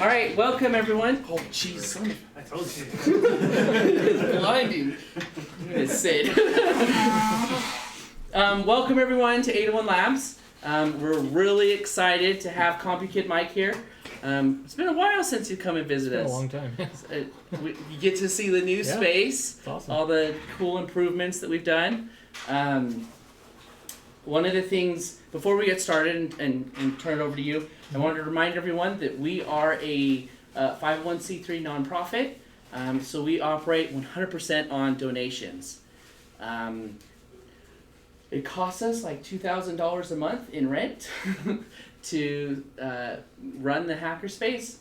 All right, welcome everyone. Oh, jeez, son of... I told you. It's blinding. It's Sid. Welcome everyone to 801 Labs. We're really excited to have compukidmike here. It's been a while since you come and visit us. It's been a long time. You get to see the new space, it's awesome. all the cool improvements that we've done. One of the things, before we get started and turn it over to you, I wanted to remind everyone that we are a 501c3 nonprofit, so we operate 100% on donations. It costs us like $2,000 a month in rent to run the hackerspace,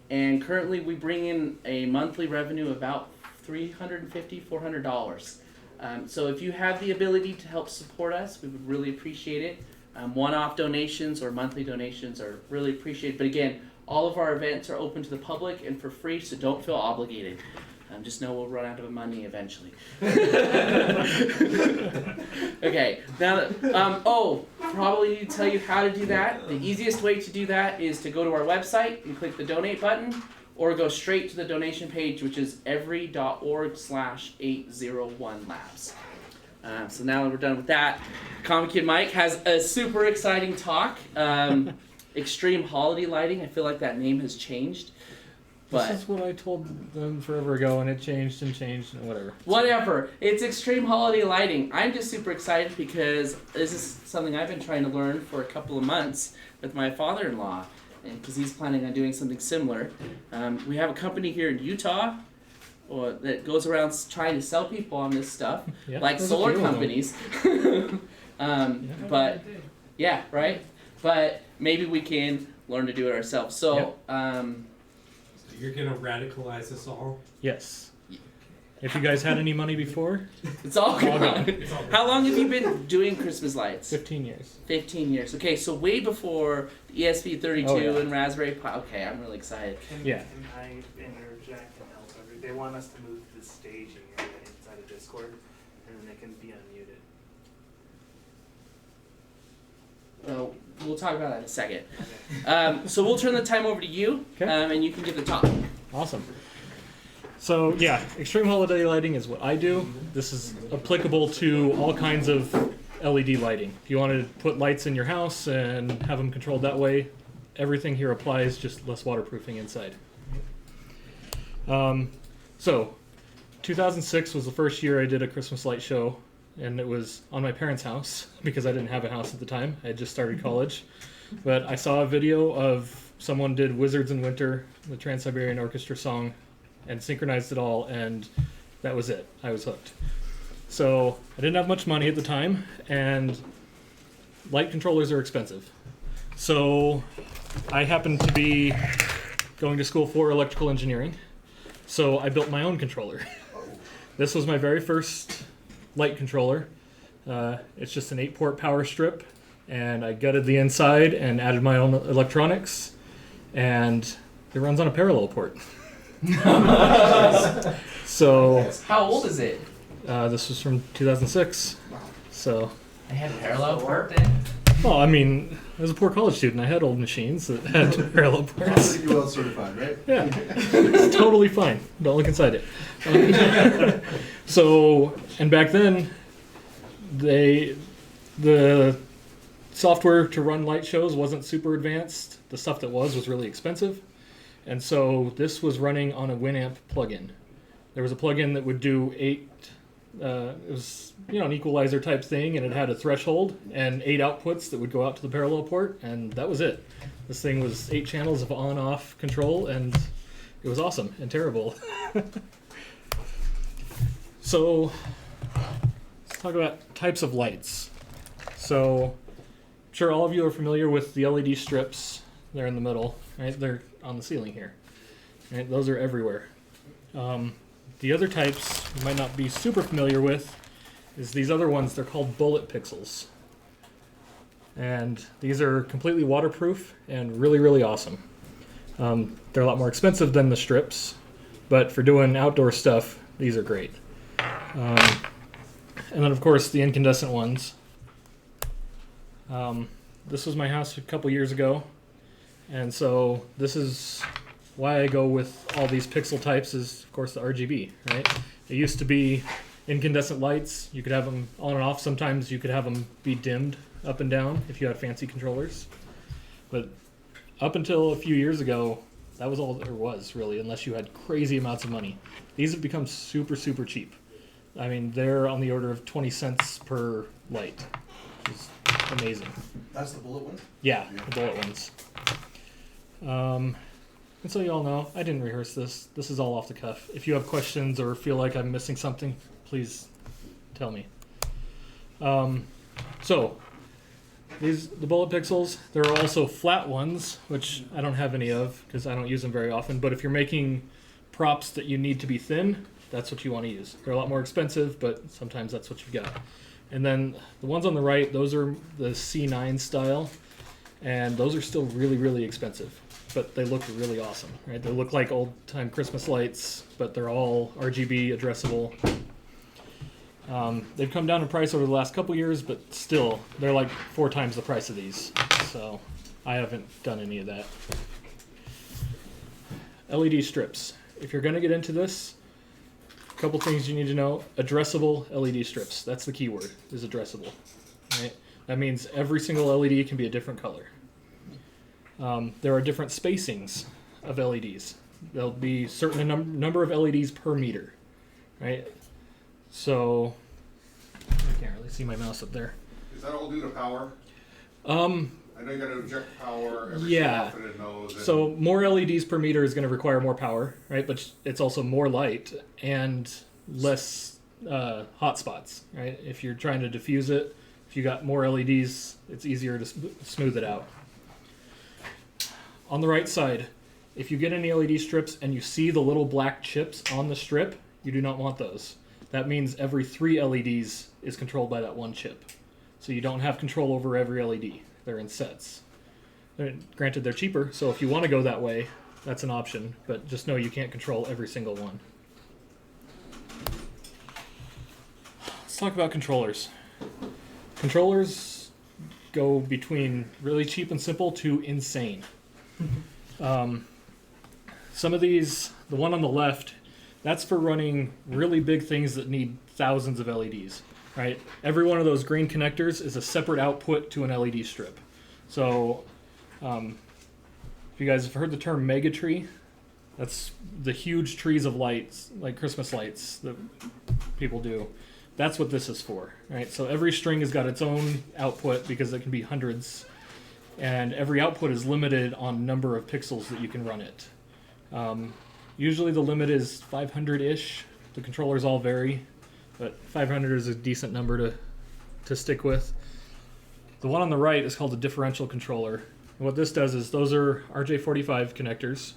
and currently we bring in a monthly revenue of about $350–400. So if you have the ability to help support us, we would really appreciate it. One-off donations or monthly donations are really appreciated. But again, all of our events are open to the public and for free, so don't feel obligated. Just know we'll run out of money eventually. Okay, now, probably need to tell you how to do that. The easiest way to do that is to go to our website and click the donate button, or go straight to the donation page, which is every.org/801labs. So now that we're done with that, compukidmike has a super exciting talk. Extreme holiday lighting. I feel like that name has changed. But this is what I told them forever ago, and it changed and whatever. Whatever. It's extreme holiday lighting. I'm just super excited because this is something I've been trying to learn for a couple of months with my father-in-law, and because he's planning on doing something similar. We have a company here in Utah that goes around trying to sell people on this stuff, like solar companies. But yeah, right. But maybe we can learn to do it ourselves. So. You're gonna radicalize us all? Yes. If you guys had any money before, it's all gone. How long have you been doing Christmas lights? 15 years. 15 years. Okay, so way before the ESP32 and Raspberry Pi. Okay, I'm really excited. Can I interject and help? They want us to move the staging area inside of Discord, and then they can be unmuted. We'll talk about that in a second. Okay. So we'll turn the time over to you, and you can give the talk. Awesome. So yeah, extreme holiday lighting is what I do. This is applicable to all kinds of LED lighting. If you want to put lights in your house and have them controlled that way, everything here applies, just less waterproofing inside. So 2006 was the first year I did a Christmas light show. And it was on my parents' house because I didn't have a house at the time. I had just started college. But I saw a video of someone did Wizards in Winter, the Trans-Siberian Orchestra song, and synchronized it all, and that was it. I was hooked. So I didn't have much money at the time, and light controllers are expensive. So I happened to be going to school for electrical engineering, so I built my own controller. This was my very first light controller. It's just an 8-port power strip, and I gutted the inside and added my own electronics, and it runs on a parallel port. So how old is it? This was from 2006. So I had a parallel port then? Well, I mean, as a poor college student, I had old machines that had parallel ports. UL certified, right? Yeah, it's totally fine. Don't look inside it. So, and back then, the software to run light shows wasn't super advanced. The stuff that was really expensive. And so this was running on a Winamp plugin. There was a plugin that would do 8, it was an equalizer type thing, and it had a threshold and 8 outputs that would go out to the parallel port, and that was it. This thing was 8 channels of on-off control, and it was awesome and terrible. So let's talk about types of lights. So I'm sure all of you are familiar with the LED strips. They're in the middle, right? They're on the ceiling here. Right? Those are everywhere. The other types you might not be super familiar with is these other ones. They're called bullet pixels. And these are completely waterproof and really, really awesome. They're a lot more expensive than the strips, but for doing outdoor stuff, these are great. And then, of course, the incandescent ones. This was my house a couple years ago, And so this is why I go with all these pixel types is, of course, the RGB, right? It used to be incandescent lights. You could have them on and off. Sometimes you could have them be dimmed up and down if you had fancy controllers. But up until a few years ago, that was all there was, really, unless you had crazy amounts of money. These have become super, super cheap. I mean, they're on the order of 20 cents per light, which is amazing. That's the bullet one? Yeah, the bullet ones. And so you all know, I didn't rehearse this. This is all off the cuff. If you have questions or feel like I'm missing something, please tell me. So, the bullet pixels, there are also flat ones, which I don't have any of because I don't use them very often. But if you're making props that you need to be thin, that's what you want to use. They're a lot more expensive, but sometimes that's what you've got. And then the ones on the right, those are the C9 style, and those are still really, really expensive. But they look really awesome, right? They look like old-time Christmas lights, but they're all RGB addressable. They've come down in price over the last couple years, but still, they're like 4 times the price of these. So I haven't done any of that. LED strips. If you're going to get into this, a couple things you need to know. Addressable LED strips. That's the key word, is addressable. Right? That means every single LED can be a different color. There are different spacings of LEDs. There'll be certain number of LEDs per meter, right? So I can't really see my mouse up there. Is that all due to power? I know you got to inject power every so often in those. So more LEDs per meter is going to require more power, right? But it's also more light and less hot spots, right? If you're trying to diffuse it, if you got more LEDs, it's easier to smooth it out. On the right side, if you get any LED strips and you see the little black chips on the strip, you do not want those. That means every 3 LEDs is controlled by that one chip. So you don't have control over every LED. They're in sets. Granted, they're cheaper, so if you want to go that way, that's an option, but just know you can't control every single one. Let's talk about controllers. Controllers go between really cheap and simple to insane. Some of these, the one on the left, that's for running really big things that need thousands of LEDs, right? Every one of those green connectors is a separate output to an LED strip. So, if you guys have heard the term mega tree, that's the huge trees of lights, like Christmas lights that people do. That's what this is for, right? So every string has got its own output because it can be hundreds, and every output is limited on number of pixels that you can run it. Usually the limit is 500-ish. The controllers all vary, but 500 is a decent number to stick with. The one on the right is called a Differential Controller. And what this does is those are RJ45 connectors,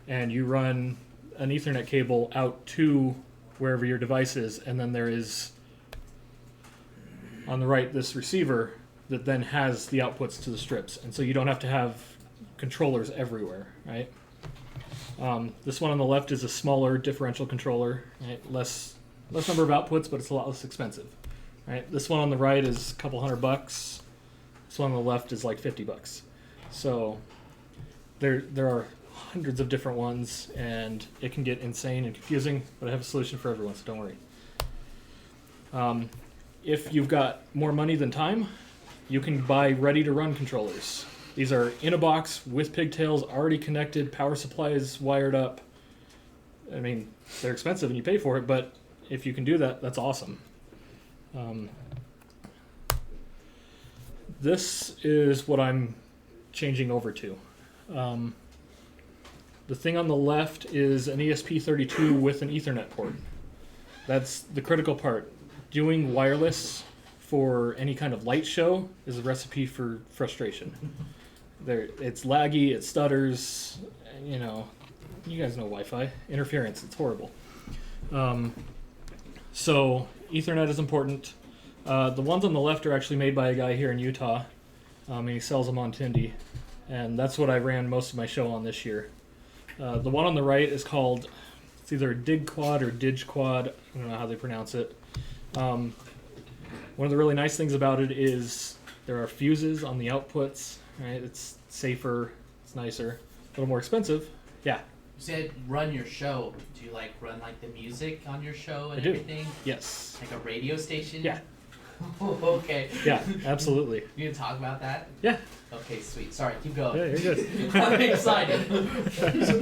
and you run an Ethernet cable out to wherever your device is, and then there is, on the right, this receiver that then has the outputs to the strips. And so you don't have to have controllers everywhere, right? This one on the left is a smaller differential controller, right? Less number of outputs, but it's a lot less expensive, right? This one on the right is a couple $100. This one on the left is like $50. So there are hundreds of different ones, and it can get insane and confusing, but I have a solution for everyone, so don't worry. If you've got more money than time, you can buy ready-to-run controllers. These are in a box with pigtails, already connected, power supply is wired up. I mean, they're expensive and you pay for it, but if you can do that, that's awesome. This is what I'm changing over to. The thing on the left is an ESP32 with an Ethernet port. That's the critical part. Doing wireless for any kind of light show is a recipe for frustration. It's laggy, it stutters, you know, you guys know Wi-Fi. Interference, it's horrible. So Ethernet is important. The ones on the left are actually made by a guy here in Utah, and he sells them on Tindy, and that's what I ran most of my show on this year. The one on the right is called, it's either Dig Quad or Dig Quad, I don't know how they pronounce it. One of the really nice things about it is there are fuses on the outputs, right? It's safer, It's nicer, a little more expensive. Yeah, You said run your show. Do you like run like the music on your show and I do. everything? yes, Like a radio station? yeah, Okay. yeah, absolutely. You gonna talk about that? Yeah, Okay, sweet. Sorry, keep going. yeah, you're good. I'm excited.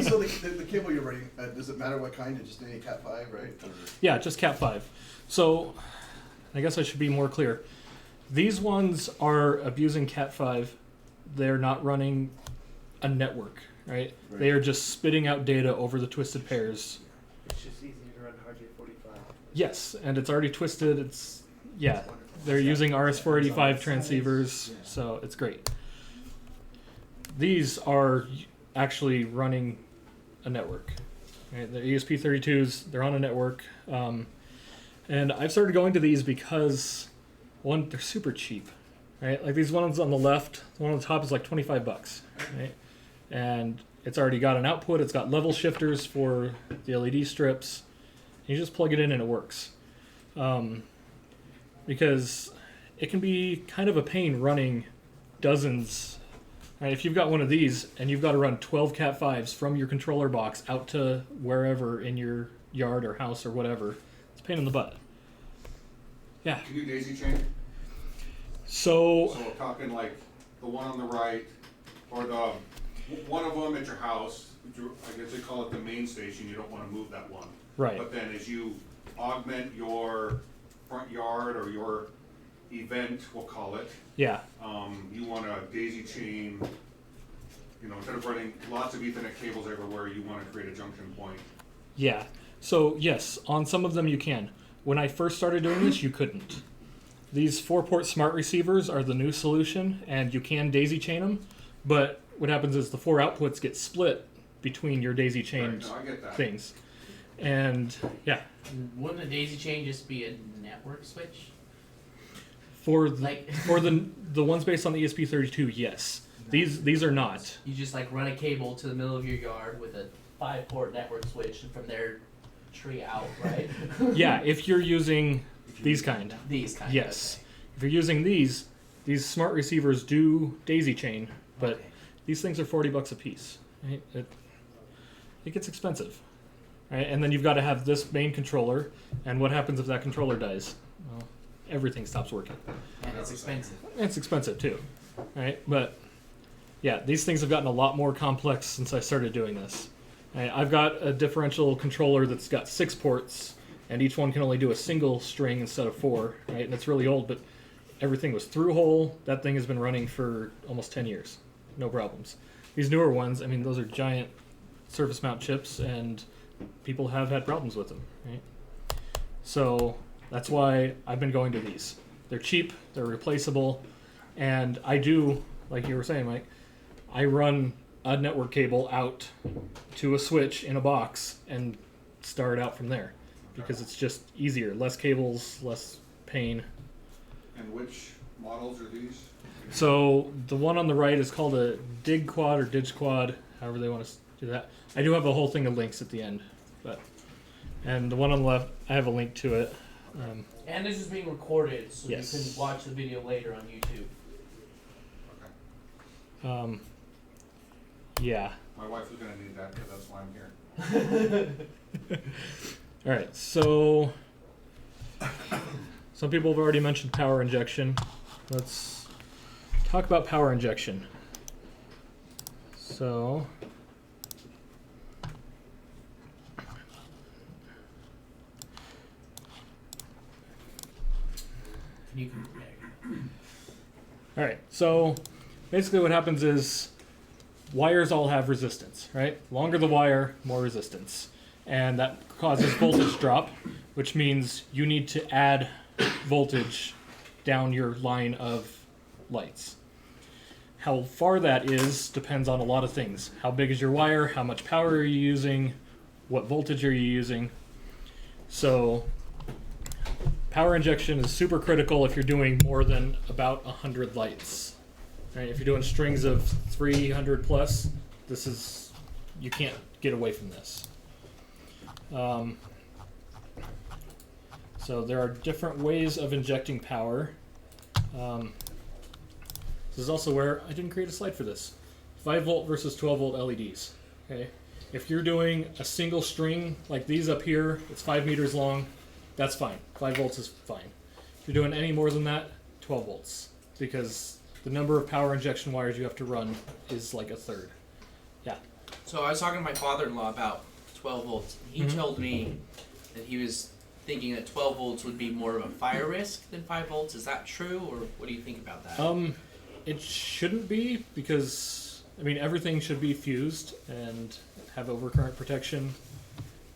So the cable you're running, does it matter what kind? It's just any Cat 5, right? Yeah, just Cat 5. So, I guess I should be more clear. These ones are abusing Cat 5. They're not running a network, right? They are just spitting out data over the twisted pairs. It's just easier to run RJ45. Yes, and it's already twisted. It's, yeah, It's wonderful. they're using RS-485 transceivers, so it's great. These are actually running a network. Right? They're ESP32s, they're on a network. And I've started going to these because, one, they're super cheap. Right? Like these ones on the left, the one on the top is like 25 bucks. Right? And it's already got an output, it's got level shifters for the LED strips. You just plug it in and it works. Because it can be kind of a pain running dozens. Right? If you've got one of these and you've got to run 12 Cat 5s from your controller box out to wherever in your yard or house or whatever, it's a pain in the butt. Yeah. Can you daisy chain? So So we're talking like the one on the right, or the one of them at your house. I guess they call it the main station. You don't want to move that one. right. But then as you augment your front yard or your event, we'll call it, Yeah. you want to daisy chain, you know, instead of running lots of Ethernet cables everywhere, you want to create a junction point. Yeah. So yes, on some of them you can. When I first started doing this, you couldn't. These 4-port smart receivers are the new solution, and you can daisy chain them. But what happens is the 4 outputs get split between your daisy chained Right, no, I get that. things. And yeah, Wouldn't a daisy chain just be a network switch? for the, Like for the ones based on the ESP32, yes. These are not. you just like run a cable to the middle of your yard with a 5-port network switch, and from there tree out, right? Yeah, if you're using these kind. These kind. Yes. If you're using these smart receivers do daisy chain, but Okay. these things are 40 bucks a piece. Right? It gets expensive. Right? And then you've got to have this main controller, and what happens if that controller dies? Well, everything stops working. And it's expensive. It's expensive too. Right? But yeah, these things have gotten a lot more complex since I started doing this. Right? I've got a differential controller that's got 6 ports, and each one can only do a single string instead of 4, right? And it's really old, but everything was through hole. That thing has been running for almost 10 years. No problems. These newer ones, I mean, those are giant surface mount chips, and people have had problems with them, right? So that's why I've been going to these. They're cheap, they're replaceable, and I do, like you were saying, Mike, I run a network cable out to a switch in a box and start out from there. Because it's just easier, less cables, less pain. And which models are these? So the one on the right is called a dig quad or dig quad, however they want to do that. I do have a whole thing of links at the end, and the one on the left, I have a link to it. And this is being recorded, so Yes. you can watch the video later on YouTube. Okay. Yeah. My wife is gonna need that because that's why I'm here. All right. So some people have already mentioned power injection. Let's talk about power injection. So. You can. All right, so basically what happens is wires all have resistance, right? Longer the wire, more resistance. And that causes voltage drop, which means you need to add voltage down your line of lights. How far that is depends on a lot of things. How big is your wire? How much power are you using? What voltage are you using? So power injection is super critical if you're doing more than about 100 lights. Right? If you're doing strings of 300 plus, this is, you can't get away from this. So there are different ways of injecting power. This is also where I didn't create a slide for this. 5-volt versus 12-volt LEDs. Okay, if you're doing a single string like these up here, it's 5 meters long. That's fine. 5 volts is fine. If you're doing any more than that, 12 volts, because the number of power injection wires you have to run is like a third. Yeah. So I was talking to my father-in-law about 12 volts. He Mhm. told me that he was thinking that 12 volts would be more of a fire risk than 5 volts. Is that true, or what do you think about that? It shouldn't be, because I mean everything should be fused and have overcurrent protection.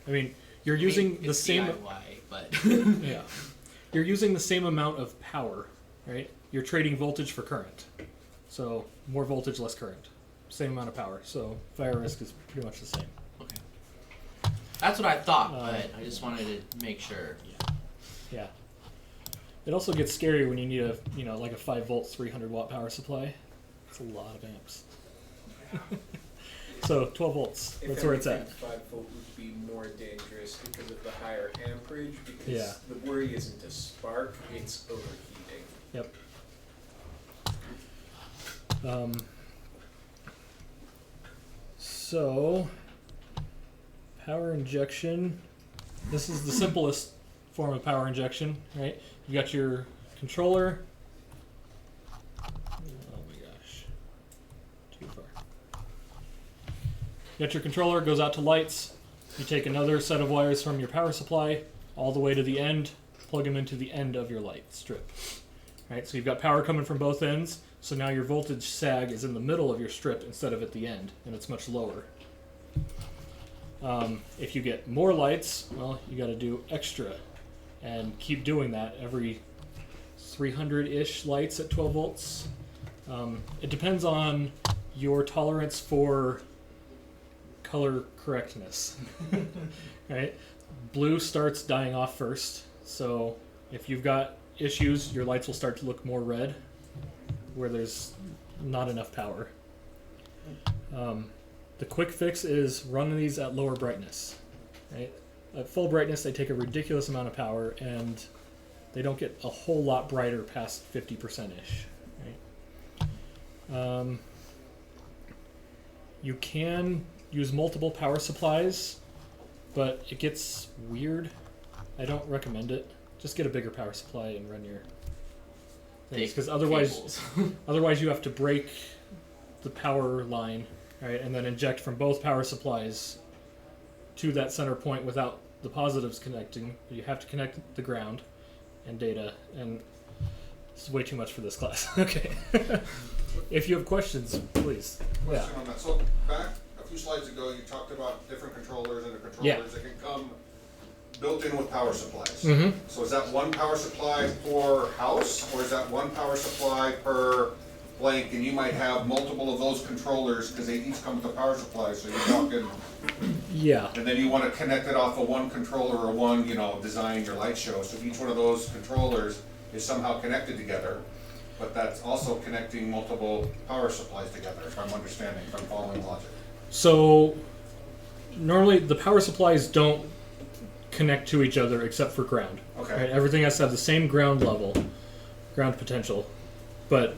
I mean, you're using the it's same. DIY, but Yeah. You're using the same amount of power, right? You're trading voltage for current. So more voltage, less current. Same amount of power. So fire risk is pretty much the same. okay. That's what I thought, but I just wanted to make sure. Yeah. It also gets scary when you need like a 5-volt, 300-watt power supply. It's a lot of amps. So 12 volts. That's where it's at. 5-volt would be more dangerous because of the higher amperage. Because Yeah. the worry isn't a spark; it's overheating. Yep. So, power injection. This is the simplest form of power injection, right? You got your controller. Oh my gosh. Too far. You got your controller, goes out to lights. You take another set of wires from your power supply all the way to the end, plug them into the end of your light strip. Right, so you've got power coming from both ends, so now your voltage sag is in the middle of your strip instead of at the end, and it's much lower. If you get more lights, well, you got to do extra, and keep doing that every 300-ish lights at 12 volts. It depends on your tolerance for color correctness. Right? Blue starts dying off first, so if you've got issues, your lights will start to look more red where there's not enough power. The quick fix is running these at lower brightness. Right? At full brightness, they take a ridiculous amount of power, and they don't get a whole lot brighter past 50%-ish. Right? You can use multiple power supplies, but it gets weird. I don't recommend it. Just get a bigger power supply and run your things, because otherwise you have to break the power line, right, and then inject from both power supplies to that center point without the positives connecting. You have to connect the ground and data, and it's way too much for this class. Okay. If you have questions, please. Question on that. So back a few slides ago, you talked about different controllers and the controllers that can come built in with power supplies. Mm-hmm. So is that one power supply per house, or is that one power supply per blank? And you might have multiple of those controllers because they each come with a power supply. So you're talking, Yeah. and then you want to connect it off of one controller or one, design your light show. So each one of those controllers is somehow connected together, but that's also connecting multiple power supplies together. If I'm following logic. So normally the power supplies don't connect to each other except for ground. Okay. Right? Everything has to have the same ground level, ground potential, but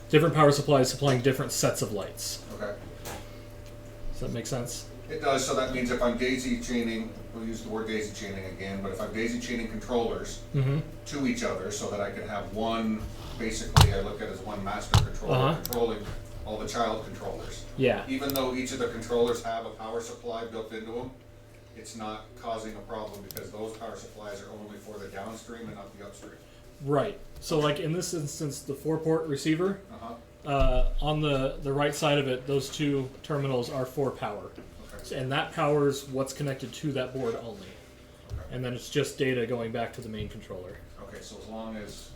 different power supplies supplying different sets of lights. Okay. Does that make sense? It does, so that means if I'm daisy chaining, we'll use the word daisy chaining again, but if I'm daisy chaining controllers Mm-hmm. to each other so that I can have one, basically I look at it as one master controller Uh-huh. controlling all the child controllers. Yeah. Even though each of the controllers have a power supply built into them, it's not causing a problem because those power supplies are only for the downstream and not the upstream. Right. So like in this instance, the 4-port receiver, Uh-huh. on the right side of it, those two terminals are for power. Okay. And that powers what's connected to that board only. Okay. And then it's just data going back to the main controller. Okay, so as long as,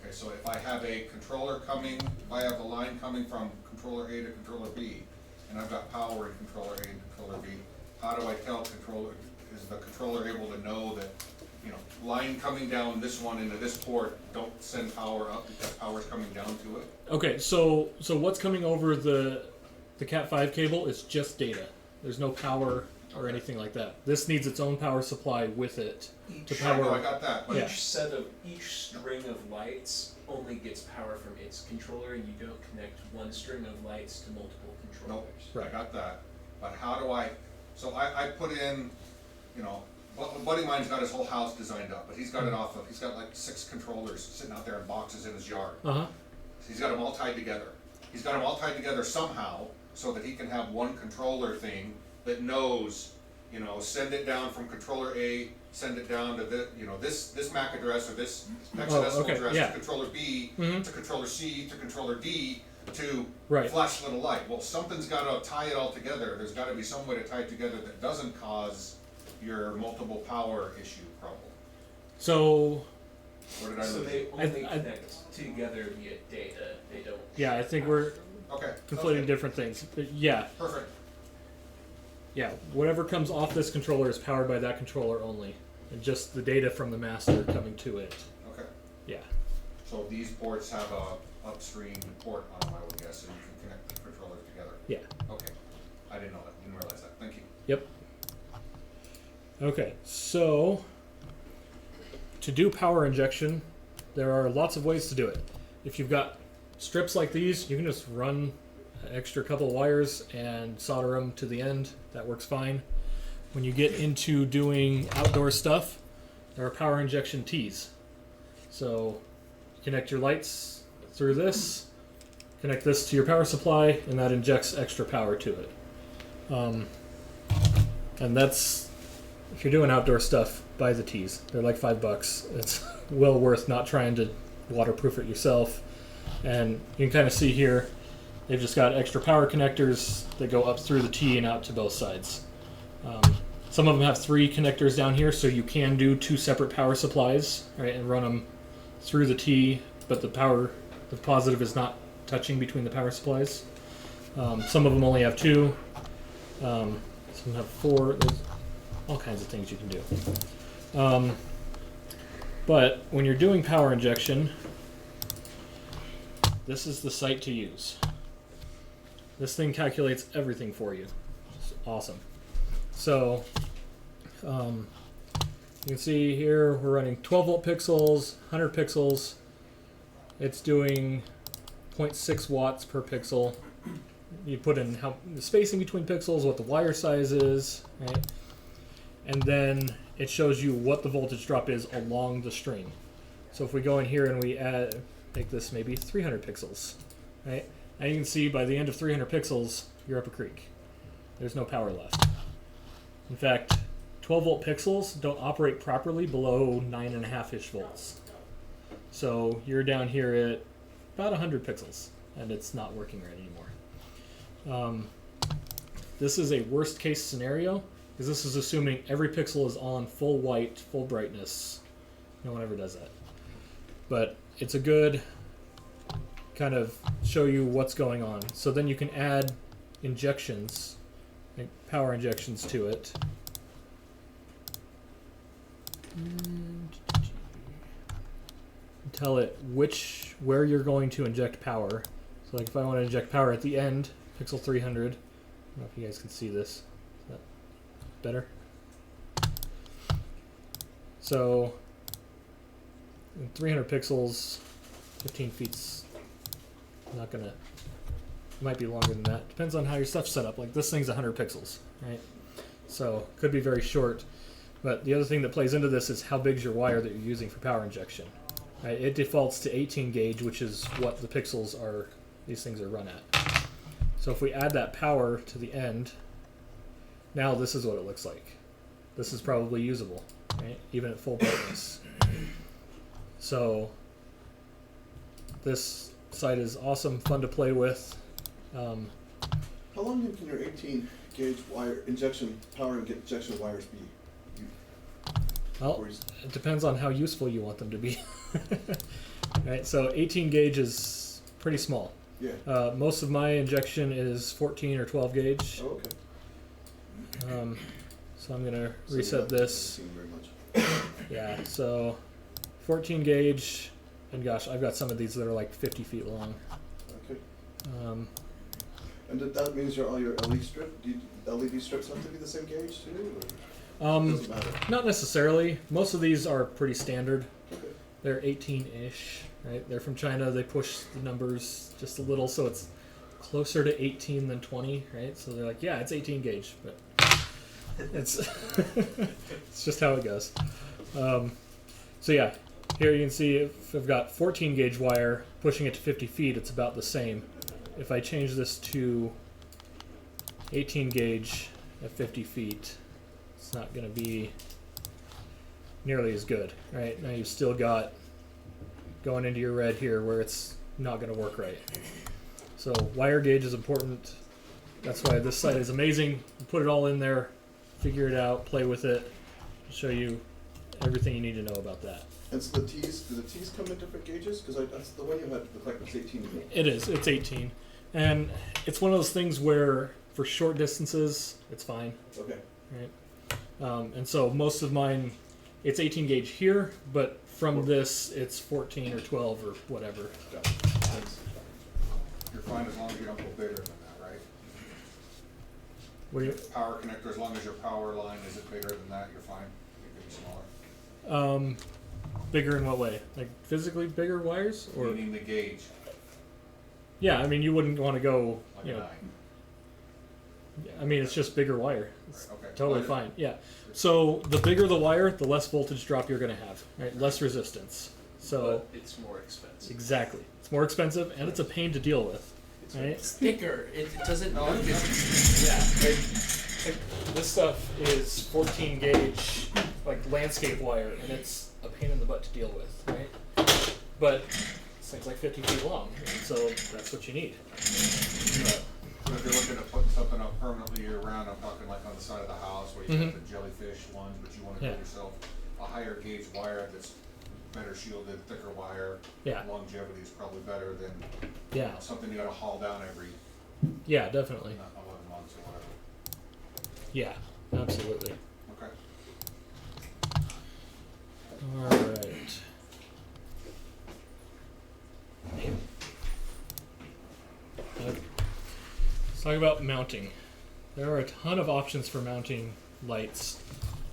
okay, so if I have a controller coming, if I have a line coming from controller A to controller B, and I've got power in controller A and controller B, how do I tell is the controller able to know that, line coming down this one into this port, don't send power up because power's coming down to it? Okay, so what's coming over the Cat5 cable is just data. There's no power or Okay. anything like that. This needs its own power supply with it to Sure, no, I power. got that, but Yeah. Each string of lights only gets power from its controller, and you don't connect one string of lights to multiple controllers. nope, I got that. But how do so I put in, you know, a buddy of mine's got his whole house designed up, but he's got it off of, he's got like 6 controllers sitting out there in boxes in his yard. Uh-huh. He's got them all tied together. He's got them all tied together somehow so that he can have one controller thing that knows, you know, send it down from controller A, send it down to this MAC address or this hexadecimal okay, address yeah. to controller B, Mhm. to controller C, to controller D, to Right. flash little light. Well, something's got to tie it all together. There's got to be some way to tie it together that doesn't cause your multiple power issue problem. So, Or did I So lose they you? only I- connect together via data. They don't. yeah, I think we're Okay. conflating okay, different things. But yeah, Perfect. yeah, whatever comes off this controller is powered by that controller only. And just the data from the master coming to it. Okay. Yeah. So these ports have a upstream port on them, I would guess, so you can connect the controllers together. Yeah. Okay. I didn't know that. Didn't realize that. Thank you. Yep. Okay, so to do power injection, there are lots of ways to do it. If you've got strips like these, you can just run an extra couple of wires and solder them to the end. That works fine. When you get into doing outdoor stuff, there are power injection tees. So connect your lights through this, connect this to your power supply, and that injects extra power to it. And that's, if you're doing outdoor stuff, buy the tees. They're like $5. It's well worth not trying to waterproof it yourself. And you can kind of see here, they've just got extra power connectors that go up through the tee and out to both sides. Some of them have 3 connectors down here, so you can do 2 separate power supplies, right, and run them through the tee, but the positive is not touching between the power supplies. Some of them only have 2. Some have 4. There's all kinds of things you can do. But when you're doing power injection, this is the site to use. This thing calculates everything for you. It's awesome. So you can see here we're running 12 volt pixels, 100 pixels. It's doing 0.6 watts per pixel. You put in how the spacing between pixels, what the wire size is, right? And then it shows you what the voltage drop is along the string. So if we go in here and we make this maybe 300 pixels, right? Now you can see by the end of 300 pixels, you're up a creek. There's no power left. In fact, 12 volt pixels don't operate properly below 9.5-ish volts. So you're down here at about 100 pixels, and it's not working right anymore. This is a worst case scenario, because this is assuming every pixel is on full white, full brightness. No one ever does that. But it's a good kind of show you what's going on. So then you can add injections, like power injections to it. And tell it where you're going to inject power. So like if I want to inject power at the end, pixel 300. I don't know if you guys can see this. Is that better? So 300 pixels, 15 feet's not gonna, it might be longer than that. Depends on how your stuff's set up. Like this thing's 100 pixels, right? So could be very short. But the other thing that plays into this is how big's your wire that you're using for power injection. Right? It defaults to 18 gauge, which is what the pixels are, these things are run at. So if we add that power to the end, now this is what it looks like. This is probably usable, right? Even at full brightness. So this site is awesome, fun to play with. How long can your 18 gauge wire power injection wires be? Well, it depends on how useful you want them to be. Right, so 18 gauge is pretty small. Yeah. Most of my injection is 14 or 12 gauge. Oh, okay. So I'm gonna So reset yeah, this. doesn't seem very much. Yeah, so 14 gauge, and gosh, I've got some of these that are like 50 feet long. Okay. And that means all your LED strips have to be the same gauge too? Or doesn't matter? Not necessarily. Most of these are pretty standard. Okay. They're 18-ish, right? They're from China. They push the numbers just a little, so it's closer to 18 than 20, right? So they're like, yeah, it's 18 gauge, but it's it's just how it goes. So yeah, here you can see if I've got 14 gauge wire, pushing it to 50 feet, it's about the same. If I change this to 18 gauge at 50 feet, it's not going to be nearly as good, right? Now you've still got going into your red here where it's not going to work right. So wire gauge is important. That's why this site is amazing. Put it all in there, figure it out, play with it, show you everything you need to know about that. And so do the T's come in different gauges? Because that's the one you had looked like it was 18 to me. It is. It's 18. And it's one of those things where for short distances, it's fine. Okay. Right? And so most of mine, it's 18 gauge here, but from this, it's 14 or 12 or whatever. Got it. Thanks. You're fine as long as you don't go bigger than that, right? What do you, Power connector, as long as your power line isn't bigger than that, you're fine. It can be smaller. bigger in what way? Like physically bigger wires? Or Meaning the gauge, yeah, I mean, you wouldn't want to go, like you a know, 9. I mean, it's just bigger wire. It's Right, okay. totally fine. Yeah. So the bigger the wire, the less voltage drop you're going to have, right? Less resistance. So But it's more expensive. exactly, it's more expensive and it's a pain to deal with, right? It's thicker. It doesn't. No, work Yeah. This stuff is 14 gauge, like landscape wire, and it's a pain in the butt to deal with, right? But this thing's like 50 feet long, and so that's what you need. But, So if you're looking at putting something up permanently year round, I'm talking like on the side of the house where you got the jellyfish ones, but you want to Yeah. get yourself a higher gauge wire that's better shielded, thicker wire. Yeah. Longevity is probably better than yeah, something you got to haul down every yeah, definitely. 11 months or whatever. Yeah, absolutely. Okay. All right. Let's talk about mounting. There are a ton of options for mounting lights.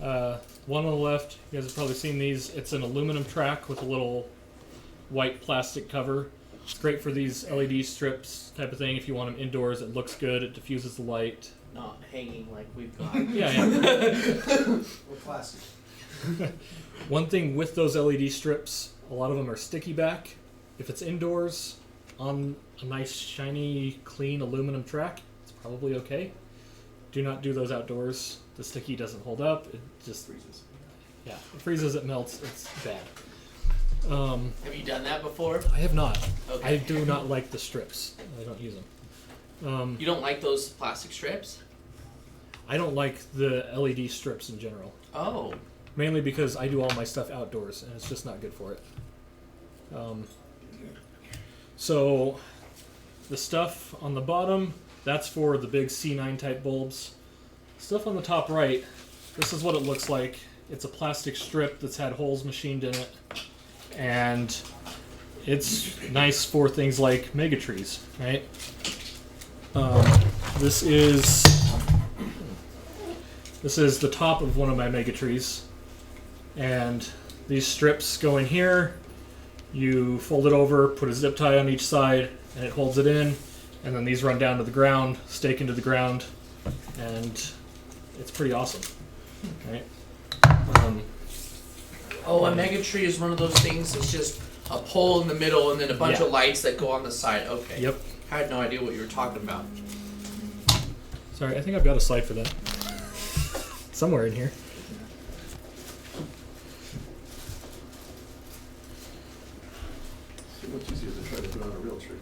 One on the left, you guys have probably seen these. It's an aluminum track with a little white plastic cover. It's great for these LED strips type of thing. If you want them indoors, it looks good. It diffuses the light. Not hanging like we've got. Yeah. We're classy. One thing with those LED strips, a lot of them are sticky back. If it's indoors on a nice, shiny, clean aluminum track, it's probably okay. Do not do those outdoors. The sticky doesn't hold up. It just Freezes. yeah, it freezes, it melts. It's bad. Have you done that before? I have not. Okay. I do not like the strips. I don't use them. You don't like those plastic strips? I don't like the LED strips in general. Oh. Mainly because I do all my stuff outdoors, and it's just not good for it. So the stuff on the bottom, that's for the big C9 type bulbs. Stuff on the top right, this is what it looks like. It's a plastic strip that's had holes machined in it, and it's nice for things like megatrees, right? This is the top of one of my megatrees, and these strips go in here. You fold it over, put a zip tie on each side, and it holds it in. And then these run down to the ground, stake into the ground, and it's pretty awesome, right? Oh, a mega tree is one of those things. It's just a pole in the middle and then a bunch Yeah. of lights that go on the side. Okay. Yep. I had no idea what you were talking about. Sorry, I think I've got a slide for that. Somewhere in here. So much easier to try to put on a real tree.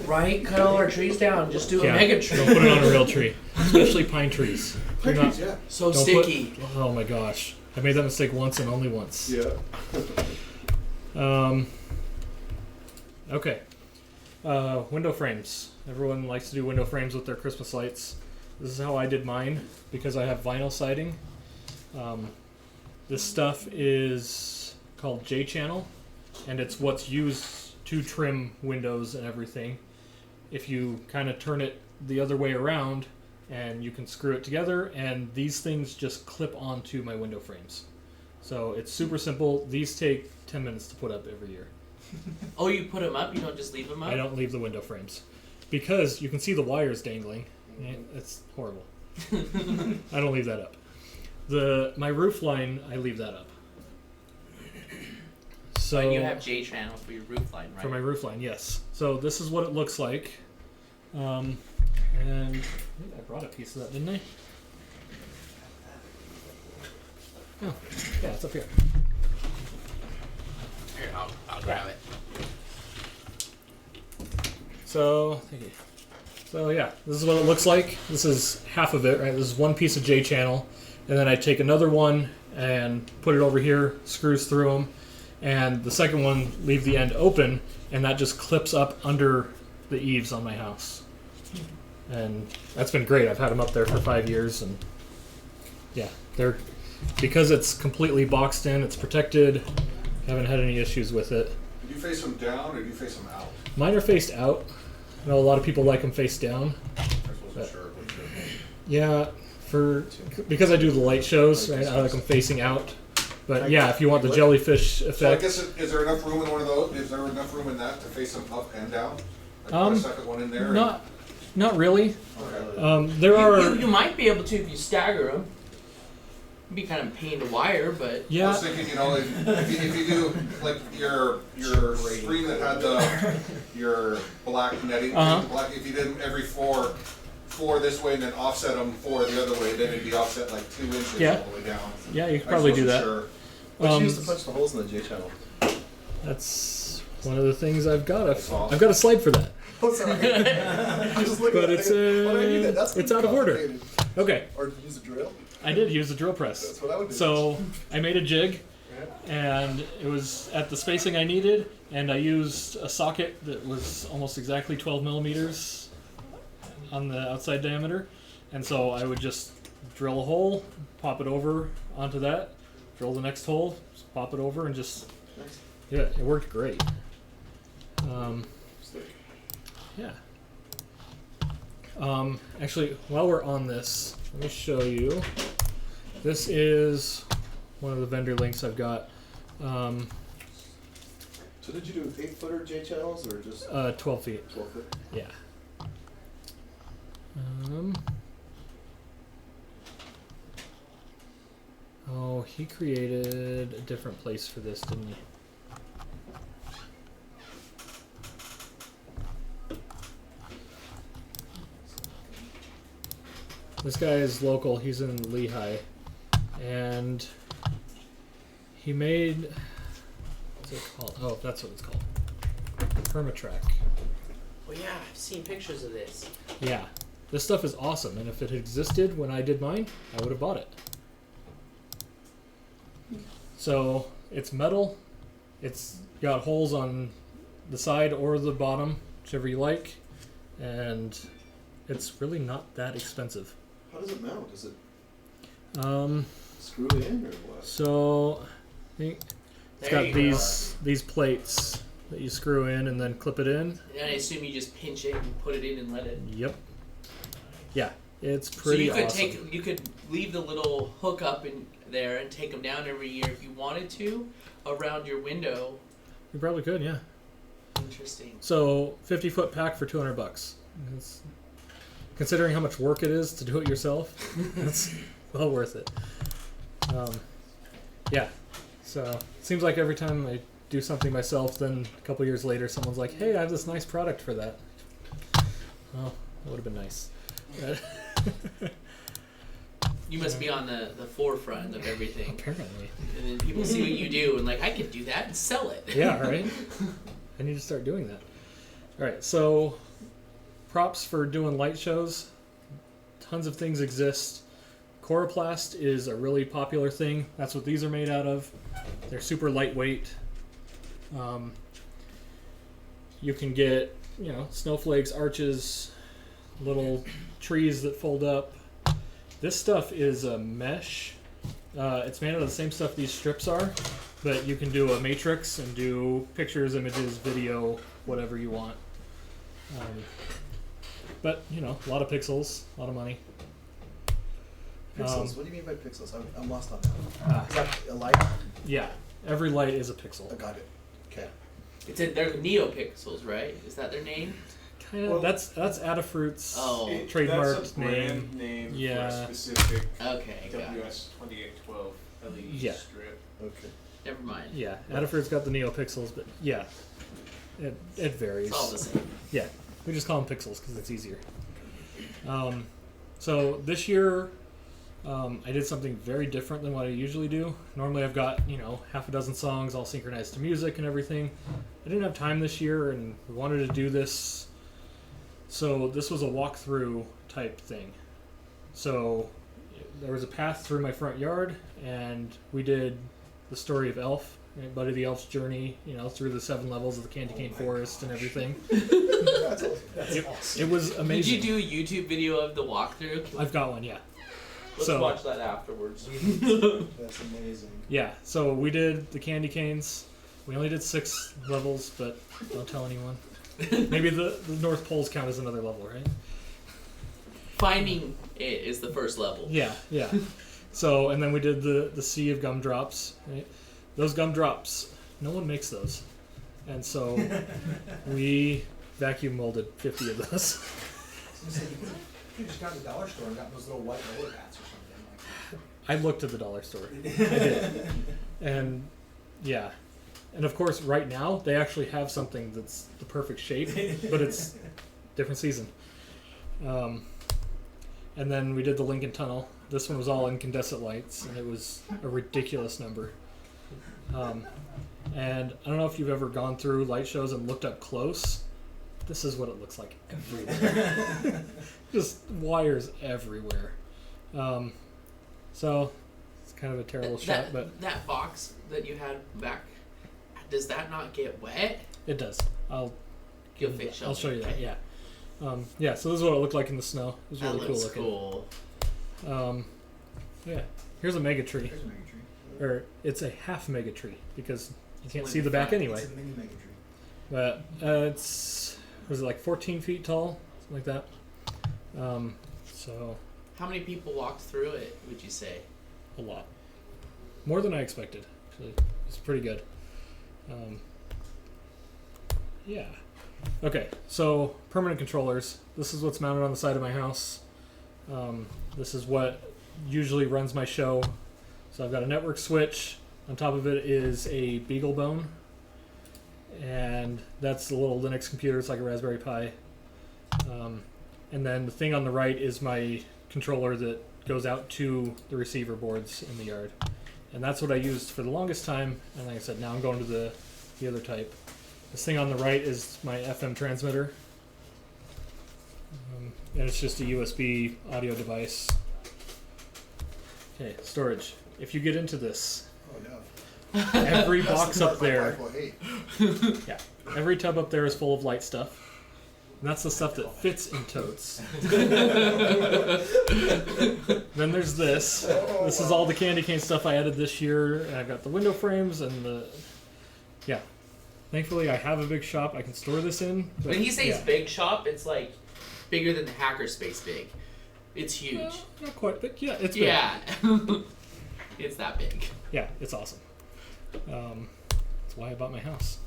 Right? Cut all our trees down. Just do a Yeah, mega tree. don't put it on a real tree, especially pine trees. Pine Do not- trees, yeah. So don't sticky. put- oh my gosh, I made that mistake once and only once. Yeah. Okay. Window frames. Everyone likes to do window frames with their Christmas lights. This is how I did mine because I have vinyl siding. This stuff is called J-channel, and it's what's used to trim windows and everything. If you kind of turn it the other way around, and you can screw it together, and these things just clip onto my window frames. So it's super simple. These take 10 minutes to put up every year. Oh, you put them up? You don't just leave them up? I don't leave the window frames because you can see the wires dangling. It's horrible. I don't leave that up. My roof line, I leave that up. So and you have J channel for your roof line, right? For my roof line, yes. So this is what it looks like. And I think I brought a piece of that, didn't I? Oh, yeah, it's up here. Here, I'll grab it. So, thank you. So yeah, this is what it looks like. This is half of it, right? This is one piece of J channel, and then I take another one and put it over here, screws through them, and the second one leave the end open, and that just clips up under the eaves on my house. And that's been great. I've had them up there for 5 years, and yeah, they're because it's completely boxed in, it's protected. Haven't had any issues with it. Do you face them down or do you face them out? Mine are faced out. I know a lot of people like them face down. I wasn't sure. Yeah, because I do the light shows, right, I like them facing out. But yeah, if you want the jellyfish effect. So I guess, is there enough room in one of those? Is there enough room in that to face them up and down? Like put a second one in there? Not really. Okay. There are. You might be able to if you stagger them. It'd be kind of a pain to wire, but I was thinking, if you do like your screen that had your black netting, black, if you did them every four this way and then offset them 4 the other way, then it'd be offset like 2 inches all the way down. Yeah, you could probably do that. Sure. What you use to punch the holes in the J channel? That's one of the things I've got. Awesome. I've got a slide for that. Oh, sorry. I'm just looking But at it. Why do I need that? That's it's out of order. complicated. Okay, Or did you use a drill? I did use a drill press. That's what I would do. So I made a jig, and it was at the spacing I needed, and I used a socket that was almost exactly 12 millimeters on the outside diameter, and so I would just drill a hole, pop it over onto that, drill the next hole, just pop it over, and just yeah, it worked great. Yeah. Actually, while we're on this, let me show you. This is one of the vendor links I've got. So did you do 8-footer J channels or just 12 feet. 12 foot? Yeah. Oh, he created a different place for this, didn't he? This guy is local. He's in Lehigh, and he made what's it called? Oh, that's what it's called. Permatrack. well, yeah, I've seen pictures of this. Yeah, this stuff is awesome, and if it had existed when I did mine, I would have bought it. So it's metal. It's got holes on the side or the bottom, whichever you like, and it's really not that expensive. How does it mount? Is it Um, screw it in or what? so I think it's There got you these plates that you screw in and then clip it in. And I assume you just pinch it and put it in and let it. Yep. Yeah, it's So pretty you could awesome. you could leave the little hook up in there and take them down every year if you wanted to around your window. You probably could, yeah. Interesting. So 50-foot pack for $200. It's, considering how much work it is to do it yourself, it's well worth it. Yeah. So it seems like every time I do something myself, then a couple years later, someone's like, "Hey, I have this nice product for that." Well, that would have been nice. You must be on the forefront of everything. Apparently. And then people see what you do and like, I could do that and sell it. Yeah, right? I need to start doing that. All right, so props for doing light shows. Tons of things exist. Coroplast is a really popular thing. That's what these are made out of. They're super lightweight. You can get, snowflakes, arches, little trees that fold up. This stuff is a mesh. It's made out of the same stuff these strips are, but you can do a matrix and do pictures, images, video, whatever you want. but you know, a lot of pixels, a lot of money. Pixels. What do you mean by pixels? I'm lost on that. Is that a light? Yeah, every light is a pixel. I got it. Okay. They're NeoPixels, right? Is that their name? Kind of. Well, that's Adafruit's Oh. trademarked That's a brand name Yeah. for a specific Okay, got it. WS2812 LED Yeah. strip. Okay. Never mind. Yeah, Adafruit's got the NeoPixels, but yeah, it varies. It's all the same. Yeah, we just call them pixels because it's easier. So this year, I did something very different than what I usually do. Normally I've got, you know, half a dozen songs all synchronized to music and everything. I didn't have time this year and we wanted to do this. So this was a walkthrough type thing. So there was a path through my front yard and we did the story of Elf, right? Buddy the Elf's journey, you know, through the 7 levels of the Candy Cane Forest and everything. That's awesome. That's awesome. It was amazing. Did you do a YouTube video of the walkthrough? I've got one, yeah. Let's So- watch that afterwards. That's amazing. Yeah, so we did the candy canes. We only did 6 levels, but don't tell anyone. Maybe the North Poles count as another level, right? Finding it is the first level. Yeah, yeah. So, and then we did the Sea of Gumdrops, right? Those gumdrops, no one makes those. And so we vacuum molded 50 of those. You just got to the dollar store and got those little white roller hats or something. I looked at the dollar store. I did. And yeah. And of course, right now, they actually have something that's the perfect shape, but it's different season. And then we did the Lincoln Tunnel. This one was all incandescent lights, and it was a ridiculous number. And I don't know if you've ever gone through light shows and looked up close. This is what it looks like everywhere. Just wires everywhere. So it's kind of a terrible shot, but that box that you had back, does that not get wet? it does. I'll You'll fix I'll show you that. Yeah. Yeah. So this is what it looked like in the snow. It was That really cool looks looking. cool. Yeah. Here's a mega tree, There's a mega tree. or it's a half mega tree because you can't It's see the back flat. anyway. It's a mini mega tree. But it's was it like 14 feet tall, something like that. So How many people walked through it, would you say? a lot, more than I expected. Actually, it's pretty good. Yeah. Okay, so permanent controllers. This is what's mounted on the side of my house. This is what usually runs my show. So I've got a network switch. On top of it is a BeagleBone. And that's the little Linux computer. It's like a Raspberry Pi. And then the thing on the right is my controller that goes out to the receiver boards in the yard. And that's what I used for the longest time. And like I said, now I'm going to the other type. This thing on the right is my FM transmitter. And it's just a USB audio device. Okay, storage. If you get into this, Oh yeah. every That's box the up part my there, wife will hate. yeah, every tub up there is full of light stuff. And that's the stuff that fits in totes. Then there's this. This is all the candy cane stuff I added this year. And I've got the window frames and the, yeah. Thankfully, I have a big shop I can store this in. But When he says yeah. big shop, it's like bigger than the hackerspace big. It's huge. Well, not quite, but yeah, it's big. Yeah. It's that big. Yeah, it's awesome. That's why I bought my house.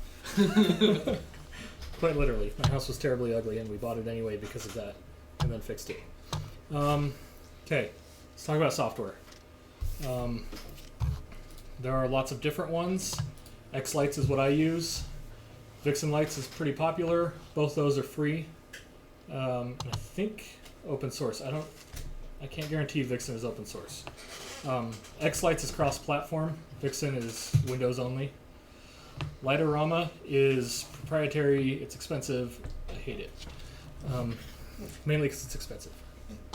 Quite literally. My house was terribly ugly and we bought it anyway because of that and then fixed it. Okay, let's talk about software. There are lots of different ones. X-Lights is what I use. Vixen Lights is pretty popular. Both those are free. And I think open source. I can't guarantee Vixen is open source. X-Lights is cross-platform. Vixen is Windows only. Lightorama is proprietary. It's expensive. I hate it. Mainly because it's expensive.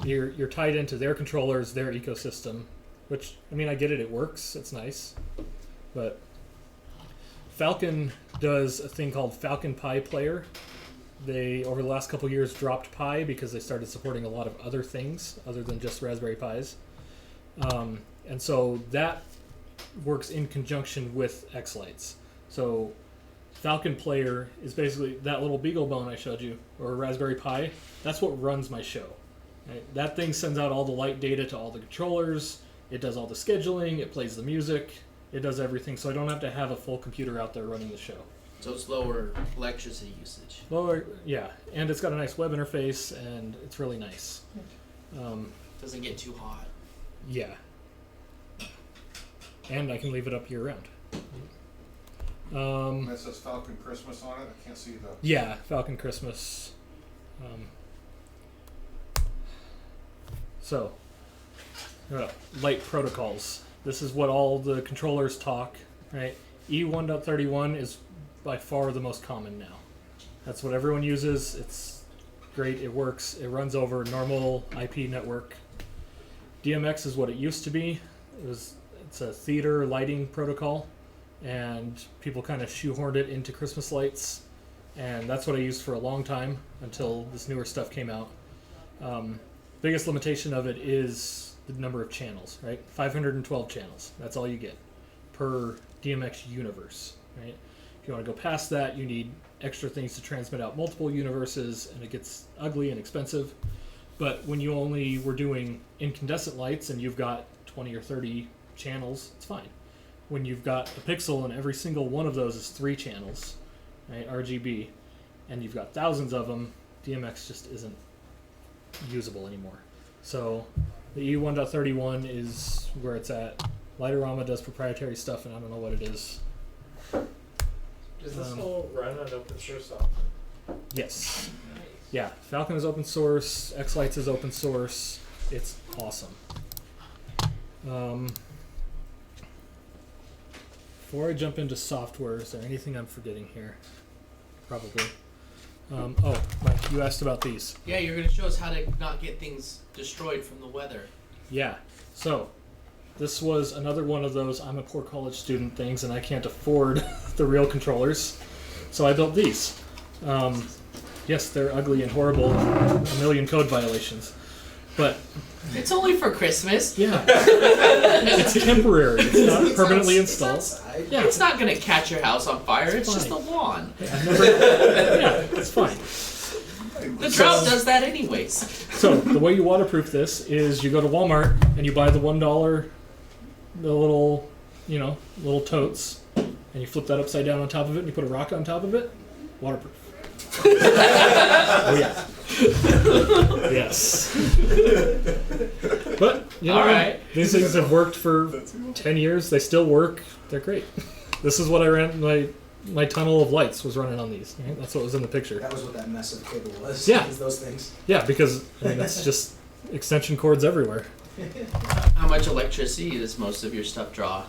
You're tied into their controllers, their ecosystem, which, I mean, I get it. It works. It's nice. But Falcon does a thing called Falcon Pi Player. They, over the last couple years, dropped Pi because they started supporting a lot of other things other than just Raspberry Pis. And so that works in conjunction with X-Lights. So Falcon Player is basically that little BeagleBone I showed you, or Raspberry Pi. That's what runs my show. Right? That thing sends out all the light data to all the controllers. It does all the scheduling. It plays the music. It does everything. So I don't have to have a full computer out there running the show. So it's lower electricity usage. Lower, yeah, and it's got a nice web interface, and it's really nice. Doesn't get too hot. Yeah. And I can leave it up year round. And that says Falcon Christmas on it. I can't see the. Yeah, Falcon Christmas. So, light protocols. This is what all the controllers talk, right? E1.31 is by far the most common now. That's what everyone uses. It's great. It works. It runs over normal IP network. DMX is what it used to be. It's a theater lighting protocol, and people kind of shoehorned it into Christmas lights, and that's what I used for a long time until this newer stuff came out. Biggest limitation of it is the number of channels, right? 512 channels. That's all you get per DMX universe, right? If you want to go past that, you need extra things to transmit out multiple universes, and it gets ugly and expensive. But when you only were doing incandescent lights and you've got 20 or 30 channels, it's fine. When you've got a pixel and every single one of those is 3 channels, right, RGB, and you've got thousands of them, DMX just isn't usable anymore. So the E1.31 is where it's at. Lightorama does proprietary stuff, and I don't know what it is. Does this all run on open source software? Yes. Yeah, Falcon is open source, X-Lights is open source. It's awesome. Before I jump into software, is there anything I'm forgetting here? Probably. Mike, you asked about these. Yeah, you're going to show us how to not get things destroyed from the weather. Yeah, so this was another one of those I'm a poor college student things and I can't afford the real controllers. So I built these. Yes, they're ugly and horrible, a million code violations. But It's only for Christmas. yeah, it's temporary. It's not permanently installed. Yeah, It's not going to catch your house on fire. It's just a fine. lawn. yeah, it's fine. The drought does that anyways. So the way you waterproof this is you go to Walmart and you buy the $1, the little, little totes, and you flip that upside down on top of it and you put a rock on top of it. Waterproof. Oh yeah. Yes. But All right. these things have worked for 10 years. They still work. They're great. This is what I ran. My tunnel of lights was running on these. Right? That's what was in the picture. That was what that mess of cable was. Yeah. Was those things. Yeah, because it's just extension cords everywhere. How much electricity does most of your stuff draw?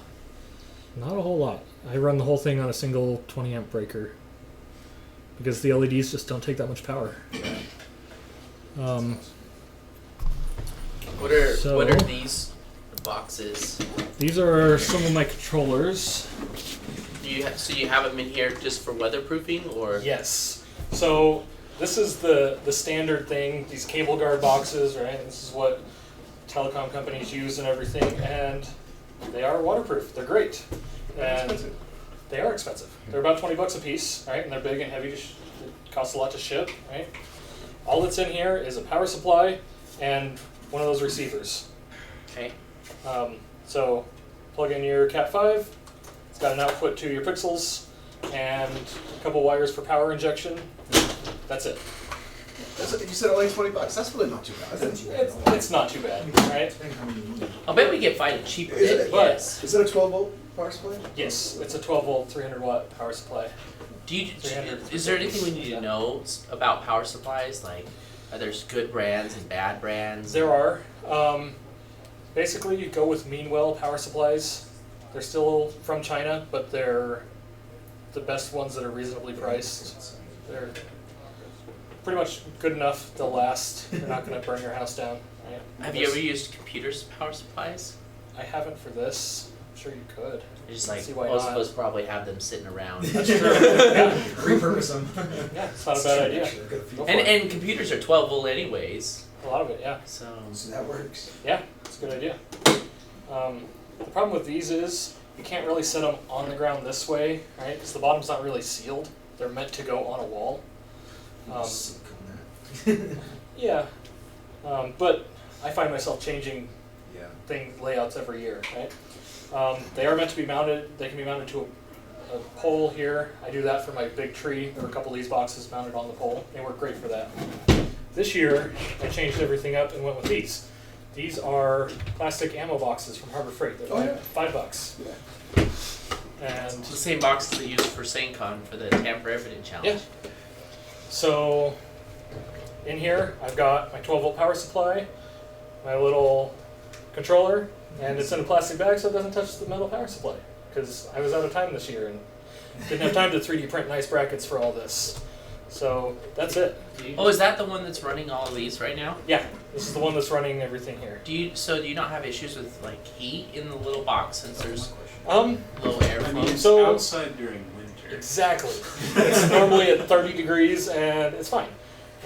Not a whole lot. I run the whole thing on a single 20 amp breaker because the LEDs just don't take that much power. What are these boxes? These are some of my controllers. So you have them in here just for weatherproofing, or? Yes. So this is the standard thing. These cable guard boxes, right? This is what telecom companies use and everything, and they are waterproof. They're great. And they are expensive. They're about $20 a piece, right? And they're big and heavy. It costs a lot to ship, right? All that's in here is a power supply and one of those receivers. Okay. So plug in your Cat 5. It's got an output to your pixels and a couple wires for power injection. That's it. You said only $20. That's really not too bad. It's not too bad, right? I'll bet we can find it cheaper. Is it? Yes. Is it a 12-volt power supply? Yes, it's a 12 volt, 300 watt power supply. Is there anything we need to know about power supplies? Like, are there good brands and bad brands? There are. Basically, you go with Meanwell power supplies. They're still from China, but they're the best ones that are reasonably priced. They're pretty much good enough. They'll last. They're not going to burn your house down. Right? Have you ever used computers power supplies? I haven't for this. I'm sure you could. It's just like See why most not. of us probably have them sitting around. That's true. Yeah. Repurpose them. Yeah, it's not a bad idea. Go for it. And computers are 12 volt anyways. A lot of it, yeah. So So that works. Yeah, it's a good idea. The problem with these is you can't really set them on the ground this way, right? Because the bottom's not really sealed. They're meant to go on a wall. Yeah, but I find myself changing layouts every year, right? They are meant to be mounted. They can be mounted to a pole here. I do that for my big tree. There were a couple of these boxes mounted on the pole. They work great for that. This year, I changed everything up and went with these. These are plastic ammo boxes from Harbor Freight. They're $5. Yeah. And It's the same boxes they used for SaneCon for the Tamper Evident Challenge. yeah. So in here, I've got my 12-volt power supply, my little controller, and it's in a plastic bag so it doesn't touch the metal power supply. Because I was out of time this year and didn't have time to 3D print nice brackets for all this. So that's it. Oh, is that the one that's running all of these right now? Yeah, this is the one that's running everything here. Do you not have issues with like heat in the little box since there's Um, low air I mean, flow? it's So- outside during winter. exactly. It's normally at 30 degrees and it's fine,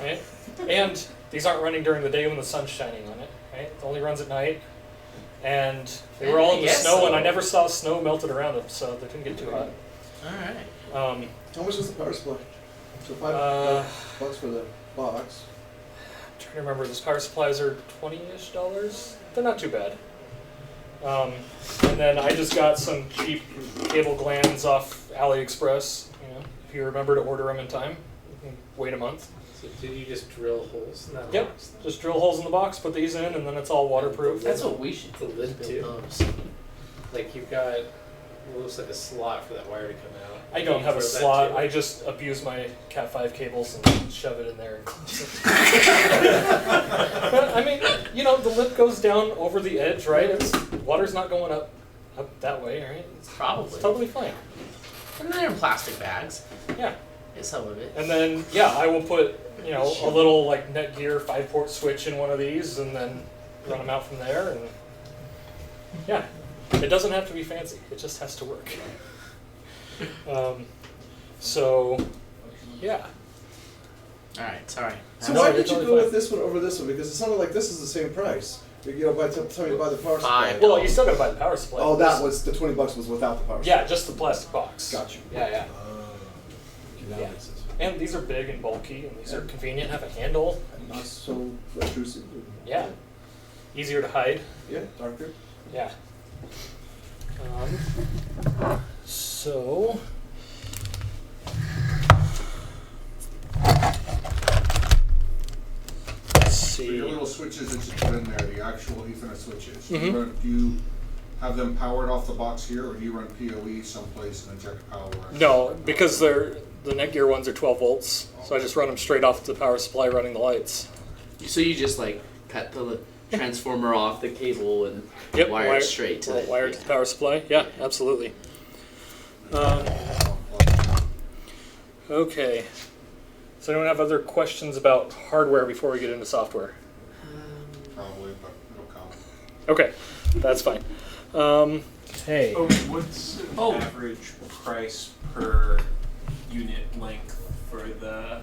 right? And these aren't running during the day when the sun's shining on it, right? It only runs at night. And they were all in the Yes, snow, so. and I never saw snow melted around them, so they didn't get too hot. Alright. How much is the power supply? So Uh, $5 for the box. I'm trying to remember, those power supplies are $20-ish. They're not too bad. And then I just got some cheap cable glands off AliExpress. You know, if you remember to order them in time, you can wait a month. So did you just drill holes in that Yep. box? Just drill holes in the box, put these in, and then it's all waterproof. That's what we should The lid build too. those. Like you've got what looks like a slot for that wire to come out. I don't have a Throw that slot. too. I just abuse my Cat5 cables and shove it in there and close it. But I mean, you know, the lip goes down over the edge, right? It's water's not going up that way, right? Probably. It's totally fine. And they're in plastic bags. Yeah. Get some of it. And then yeah, I will put, you know, a little like Netgear 5-port switch in one of these and then run them out from there, and yeah. It doesn't have to be fancy. It just has to work. So, yeah. Alright, sorry. So No, why you're did you totally go fine. with this one over this one? Because it sounded like this is the same price. You know, by the time you buy the power supply. Fine. Well, you still gotta buy the power supply. Oh, that was the $20 was without the power supply. Yeah, just the plastic box. Got you. Yeah, yeah. Okay, that Yeah. makes sense. And these are big and bulky, and these are convenient. Have a handle. Not so obtrusive. Yeah. Easier to hide. Yeah, darker. Yeah. So. Let's So see. your little switches that you put in there, the actual Ethernet switches, Mhm. do you have them powered off the box here, or do you run PoE someplace and inject power? No, because the Netgear ones are 12 volts, so I just run them straight off the power supply running the lights. So you just like cut the transformer off the cable and Yep, wire it straight to the wire to the power supply. Yeah, absolutely. Okay. Does anyone have other questions about hardware before we get into software? Probably, but it'll come. Okay, that's fine. Hey. Oh, what's the Oh. average price per unit length for the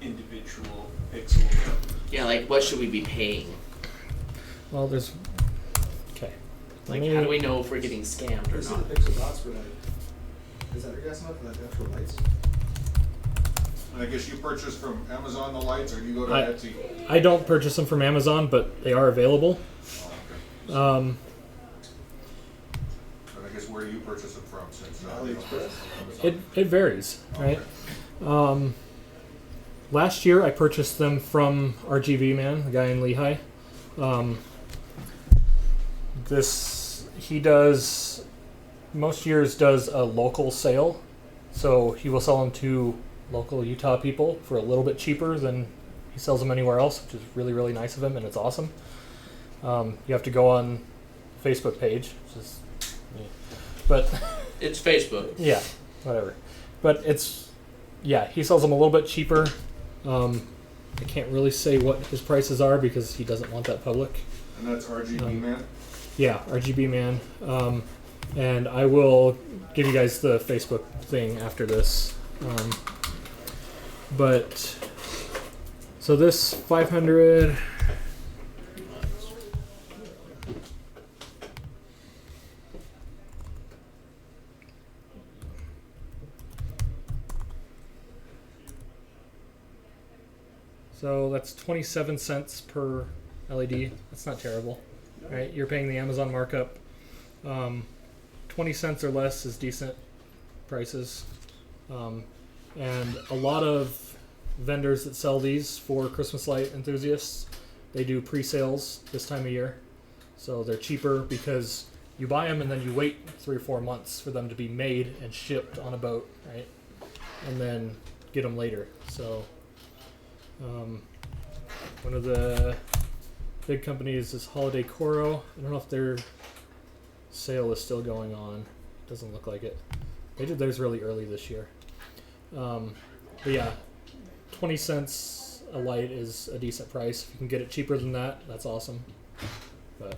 individual pixel? Yeah, like what should we be paying? Well, there's. Okay. Like how do we know if we're getting scammed or This is not? the pixel dots for like, is that your guess enough for like the actual lights? And I guess you purchase from Amazon the lights, or do you go to I- Etsy? I don't purchase them from Amazon, but they are available. Oh, okay. Um, But I guess where do you purchase them from, since you don't AliExpress? purchase from Amazon? it varies, right? Okay. Last year I purchased them from RGB Man, the guy in Lehigh. He does most years does a local sale, so he will sell them to local Utah people for a little bit cheaper than he sells them anywhere else, which is really, really nice of him, and it's awesome. You have to go on Facebook page, which is, but It's Facebook. yeah, whatever. But he sells them a little bit cheaper. I can't really say what his prices are because he doesn't want that public. And that's RGB Man? Yeah, RGB Man. And I will give you guys the Facebook thing after this. But so this 500. So that's 27 cents per LED. That's not terrible, right? You're paying the Amazon markup. 20 cents or less is decent prices. And a lot of vendors that sell these for Christmas light enthusiasts, they do pre-sales this time of year. So they're cheaper because you buy them and then you wait 3 or 4 months for them to be made and shipped on a boat, right? And then get them later. So one of the big companies is Holiday Coro. I don't know if their sale is still going on. Doesn't look like it. They did theirs really early this year. But yeah, 20 cents a light is a decent price. If you can get it cheaper than that, that's awesome. But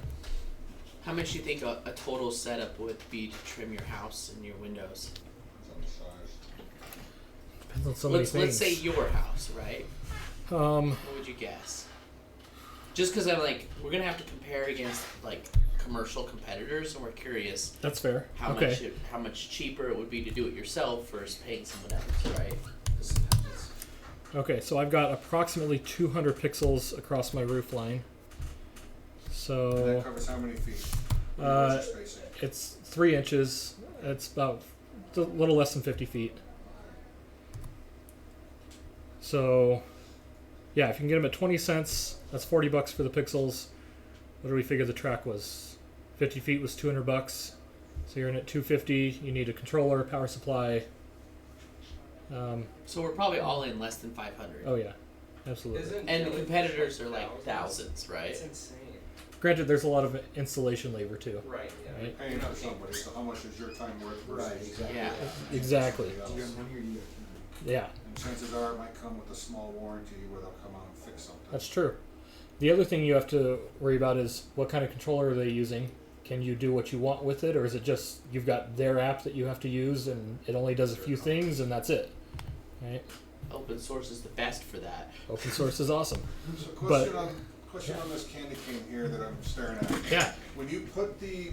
How much do you think a total setup would be to trim your house and your windows? It's on the size. depends on so many things. Let's say your house, right? What would you guess? Just because I'm like, we're gonna have to compare against like commercial competitors, and we're curious That's fair. how Okay. how much cheaper it would be to do it yourself versus paying someone else, right? Okay, so I've got approximately 200 pixels across my roof line. And So that covers how many feet? Uh, What's your spacing? it's 3 inches. It's about a little less than 50 feet. So, yeah, if you can get them at 20 cents, that's $40 for the pixels. What do we figure the track was? 50 feet was $200. So you're in at 250. You need a controller, power supply. So we're probably all in less than 500. Oh yeah, absolutely. Isn't And the Jellyfish competitors are like like thousands, right? It's insane. Granted, there's a lot of installation labor too. Right, yeah. Right. Paying for somebody, so how much is your time worth versus? exactly. Yeah. Exactly. somebody else? Yeah, And chances are it might come with a small warranty where they'll come out and fix something. that's true. The other thing you have to worry about is what kind of controller are they using? Can you do what you want with it, or is it just you've got their app that you have to use and it only does a few things and that's it? Right? Open source is the best for that. Open source is awesome. So But- question on this candy cane here that I'm staring at. Yeah. When you put the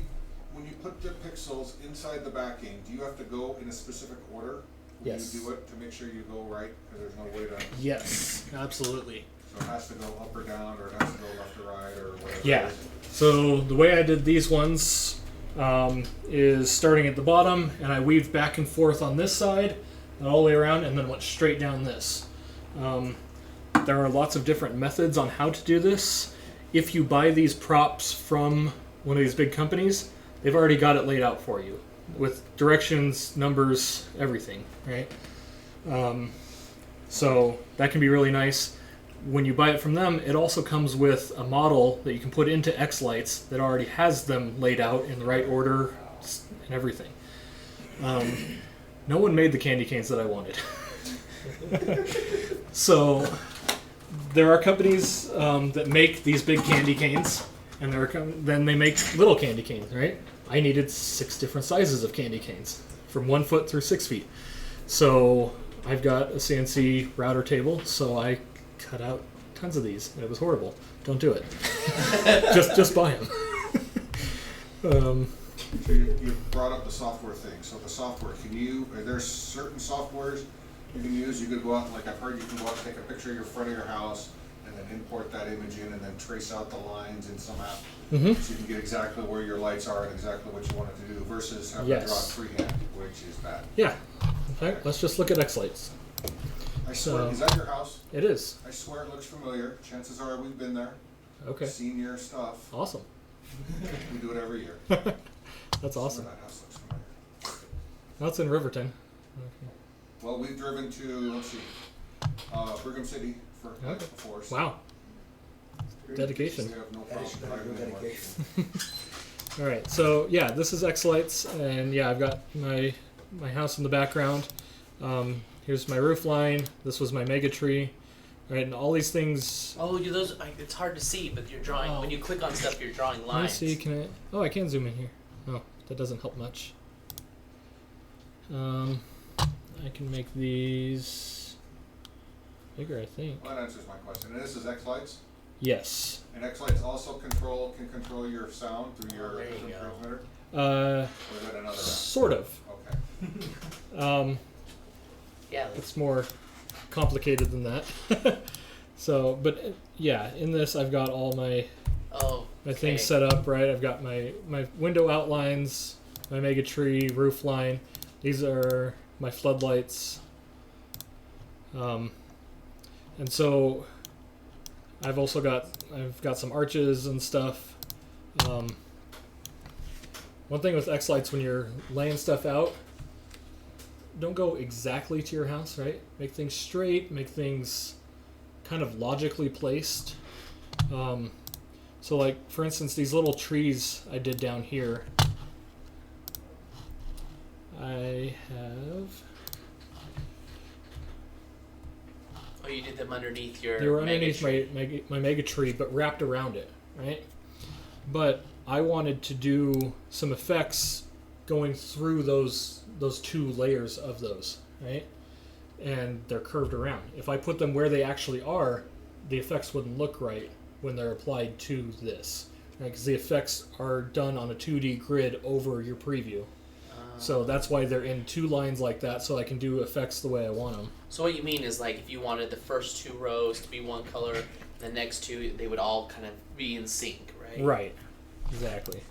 pixels inside the backing, do you have to go in a specific order? When Yes. you do it to make sure you go right, because there's no way to, Yes, absolutely. so it has to go up or down, or it has to go left or right, or whatever. Yeah. it is. So the way I did these ones is starting at the bottom, and I weaved back and forth on this side, and all the way around, and then went straight down this. There are lots of different methods on how to do this. If you buy these props from one of these big companies, they've already got it laid out for you with directions, numbers, everything, right? So that can be really nice. When you buy it from them, it also comes with a model that you can put into X-Lights that already has them laid out in the right order and everything. No one made the candy canes that I wanted. So there are companies that make these big candy canes, and then they make little candy canes, right? I needed 6 different sizes of candy canes, from 1 foot through 6 feet. So I've got a CNC router table, so I cut out tons of these, and it was horrible. Don't do it. just buy them. So you brought up the software thing. So the software, are there certain softwares you can use? You could go out, and, like I've heard, you can go out and take a picture of your front of your house and then import that image in and then trace out the lines in some app. Mhm. So you can get exactly where your lights are and exactly what you want it to do versus having Yes. to draw it freehand, which is bad. Yeah. In fact, let's just look at X-Lights. I So- swear, is that your house? It is. I swear it looks familiar. Chances are we've been there. Okay. Seen your stuff. Awesome. We do it every year. That's awesome. That house looks familiar. That's in Riverton. Well, we've driven to, let's see, Brigham City for lights Okay. before. So Wow. we Dedication. have no That problem is driving good anywhere. dedication. All right. So yeah, this is X-Lights, and yeah, I've got my house in the background. Here's my roof line. This was my mega tree. Right, and all these things. Oh, those it's hard to see, but you're drawing. When you click on stuff, you're drawing Let me lines. see. Can I? Oh, I can zoom in here. Oh, that doesn't help much. I can make these bigger, I think. Well, that answers my question. And this is X-Lights? Yes. And X-Lights also can control your sound through your there you go. transmitter? Uh, Or is that another app? sort of. Okay. Yeah. It's more complicated than that. So, but yeah, in this I've got all my Oh, things set up, right? I've got my window outlines, my mega tree, roof line. These are my floodlights. And so I've got some arches and stuff. One thing with X lights, when you're laying stuff out, don't go exactly to your house, right? Make things straight, make things kind of logically placed. So like, for instance, these little trees I did down here, I have... Oh, you did them underneath your. They were mega underneath tree. my mega tree, but wrapped around it, right? But I wanted to do some effects going through those 2 layers of those, right? And they're curved around. If I put them where they actually are, the effects wouldn't look right when they're applied to this, right? Because the effects are done on a 2D grid over your preview. So that's why they're in 2 lines like that, so I can do effects the way I want them. So what you mean is, like, if you wanted the first 2 rows to be one color, the next 2 they would all kind of be in sync, right? Right, exactly.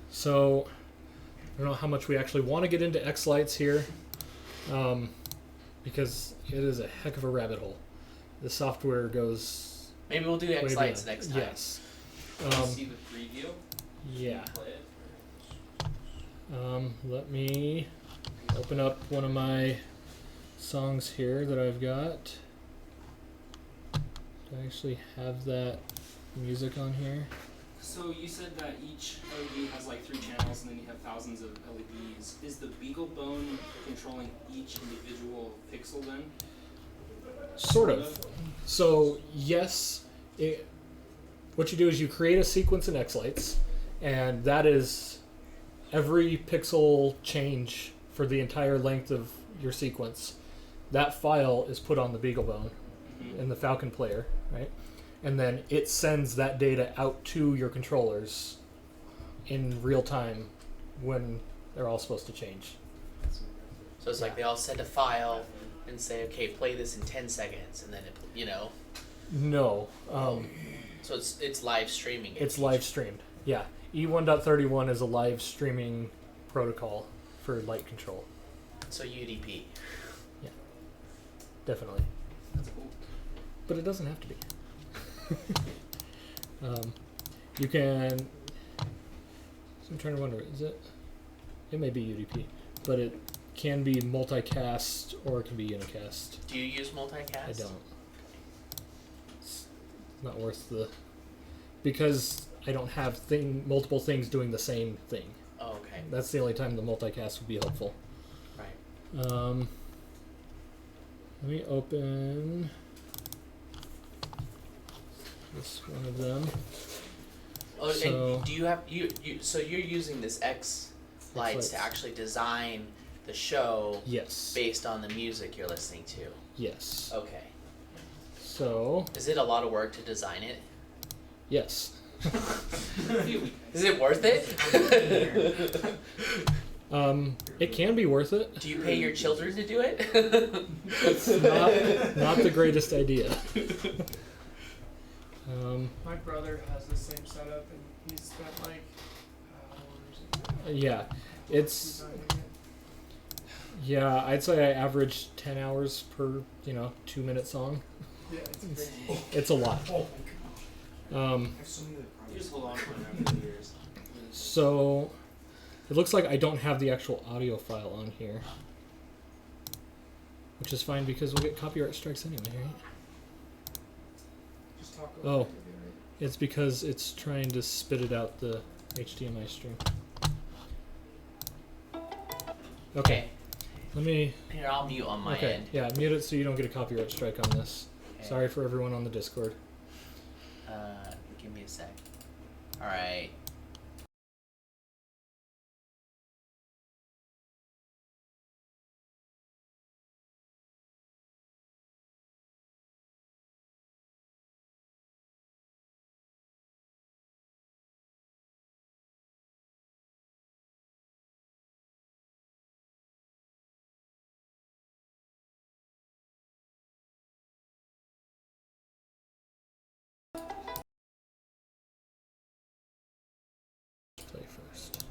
So I don't know how much we actually want to get into X lights here, because it is a heck of a rabbit hole. The software goes. Maybe we'll do X way lights beyond. next time. Yes. See the preview? Yeah. Play it? Let me open up one of my songs here that I've got. Do I actually have that music on here? So you said that each LED has like 3 channels and then you have thousands of LEDs. Is the Beagle Bone controlling each individual pixel then? Sort of. So yes, what you do is you create a sequence in X lights, and that is every pixel change for the entire length of your sequence. That file is put on the BeagleBone in the Falcon player, right? And then it sends that data out to your controllers in real time when they're all supposed to change. So it's like they all send a file and say, okay, play this in 10 seconds, and then it, No. So it's live streaming. It's live streamed. Yeah. E1.31 is a live streaming protocol for light control. So UDP. Yeah. Definitely. That's cool. But it doesn't have to be. You can. So I'm trying to wonder, is it? It may be UDP, but it can be multicast or it can be unicast. Do you use multicast? I don't. It's not worth the. Because I don't have multiple things doing the same thing. Oh, okay. That's the only time the multicast would be helpful. Right. Let me open this one of them. Oh, So- and do you have so you're using this X lights to actually design the show Yes. based on the music you're listening to? Yes. Okay. So, Is it a lot of work to design it? yes. Is it worth it? It can be worth it. Do you pay your children to do it? It's not the greatest idea. My brother has the same setup, and he's spent like hours Yeah, it's yeah. I'd say I average 10 hours per 2-minute song. Yeah, it's crazy. It's a lot. You just hold on to it after the years. So it looks like I don't have the actual audio file on here, which is fine because we'll get copyright strikes anyway, right? Just talk Oh. over it, right? It's because it's trying to spit it out the HDMI stream. Okay. Let me. Here, I'll mute on my Okay. end. Yeah, mute it so you don't get a copyright strike on this. Okay. Sorry for everyone on the Discord. Give me a sec. All right. first.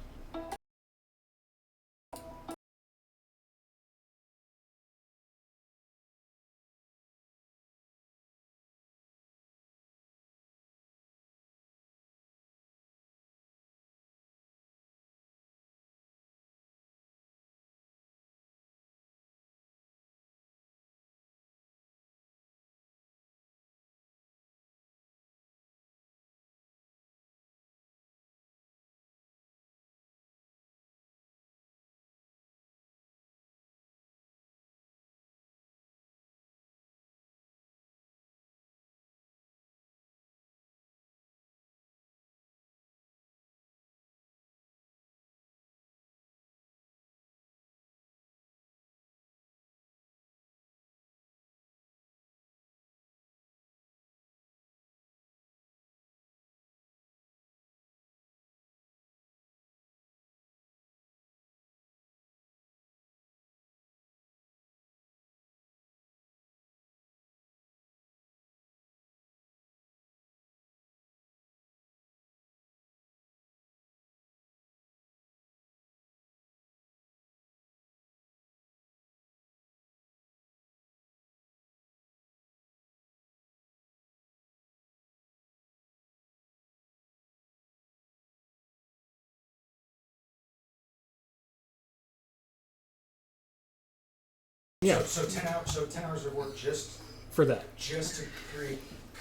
Yeah. So 10 hours of work just For that. to create